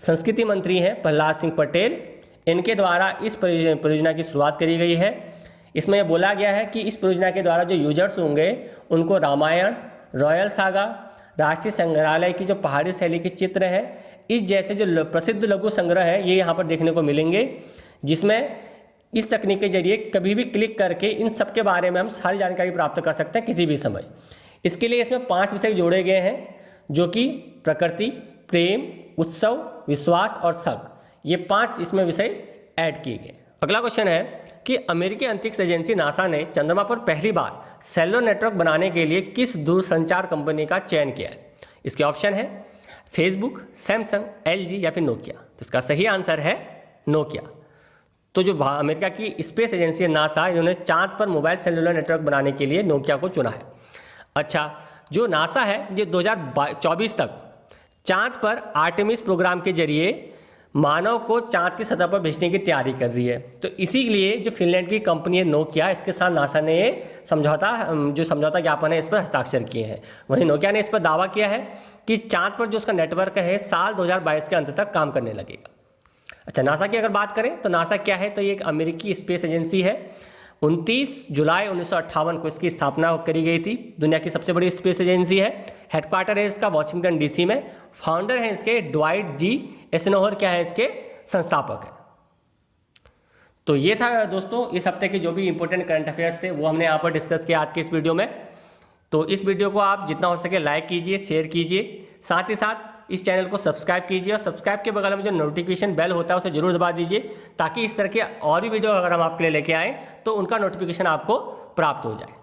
Speaker 1: संस्कृति मंत्री हैं प्रहलाद सिंह पटेल, इनके द्वारा इस परियोजना की शुरुआत करी गई है। इसमें यह बोला गया है कि इस परियोजना के द्वारा जो यूजर्स होंगे उनको रामायण, रॉयल सागा, राष्ट्रीय संग्रहालय की जो पहाड़ी शैली के चित्र हैं, इस जैसे जो प्रसिद्ध लघु संग्रह है ये यहाँ पर देखने को मिलेंगे, जिसमें इस तकनीक के जरिए कभी भी क्लिक करके इन सब के बारे में हम सारी जानकारी प्राप्त कर सकते हैं किसी भी समय। इसके लिए इसमें 5 विषय जोड़े गए हैं, जो कि प्रकृति, प्रेम, उत्सव, विश्वास और शक, ये 5 इसमें विषय ऐड किए गए। अगला क्वेश्चन है कि अमेरिकी अंतरिक्ष एजेंसी नासा ने चंद्रमा पर पहली बार सेलुलर नेटवर्क बनाने के लिए किस दूरसंचार कंपनी का चयन किया है? इसके ऑप्शन है फेसबुक, सैमसंग, एलजी या फिर नोकिया। तो इसका सही आंसर है नोकिया। तो जो अमेरिका की स्पेस एजेंसी है नासा, इन्होंने चांद पर मोबाइल सेलुलर नेटवर्क बनाने के लिए नोकिया को चुना है। अच्छा, जो नासा है ये 2024 तक चांद पर आर्टेमिस प्रोग्राम के जरिए मानव को चांद की सतह पर भेजने की तैयारी कर रही है। तो इसीलिए जो फिनलैंड की कंपनी है नोकिया, इसके साथ नासा ने समझौता ज्ञापन है इस पर हस्ताक्षर किए हैं। वहीं नोकिया ने इस पर दावा किया है कि चांद पर जो उसका नेटवर्क है साल 2022 के अंत तक काम करने लगेगा। अच्छा, नासा की अगर बात करें तो नासा क्या है? तो ये एक अमेरिकी स्पेस एजेंसी है। 29 जुलाई 1958 को इसकी स्थापना करी गई थी। दुनिया की सबसे बड़ी स्पेस एजेंसी है। हेडक्वार्टर है इसका वॉशिंगटन डीसी में। फाउंडर हैं इसके ड्वाइट जी एइसेनहोवर, क्या है इसके संस्थापक हैं। तो ये था दोस्तों इस हफ्ते के जो भी इंपॉर्टेंट करंट अफेयर्स थे वो हमने यहाँ पर डिस्कस किया आज के इस वीडियो में। तो इस वीडियो को आप जितना हो सके लाइक कीजिए, शेयर कीजिए, साथ ही साथ इस चैनल को सब्सक्राइब कीजिए और सब्सक्राइब के बगल में जो नोटिफिकेशन बेल होता है उसे जरूर दबा दीजिए, ताकि इस तरह के और भी वीडियो अगर हम आपके लिए लेके आएँ तो उनका नोटिफिकेशन आपको प्राप्त हो जाए।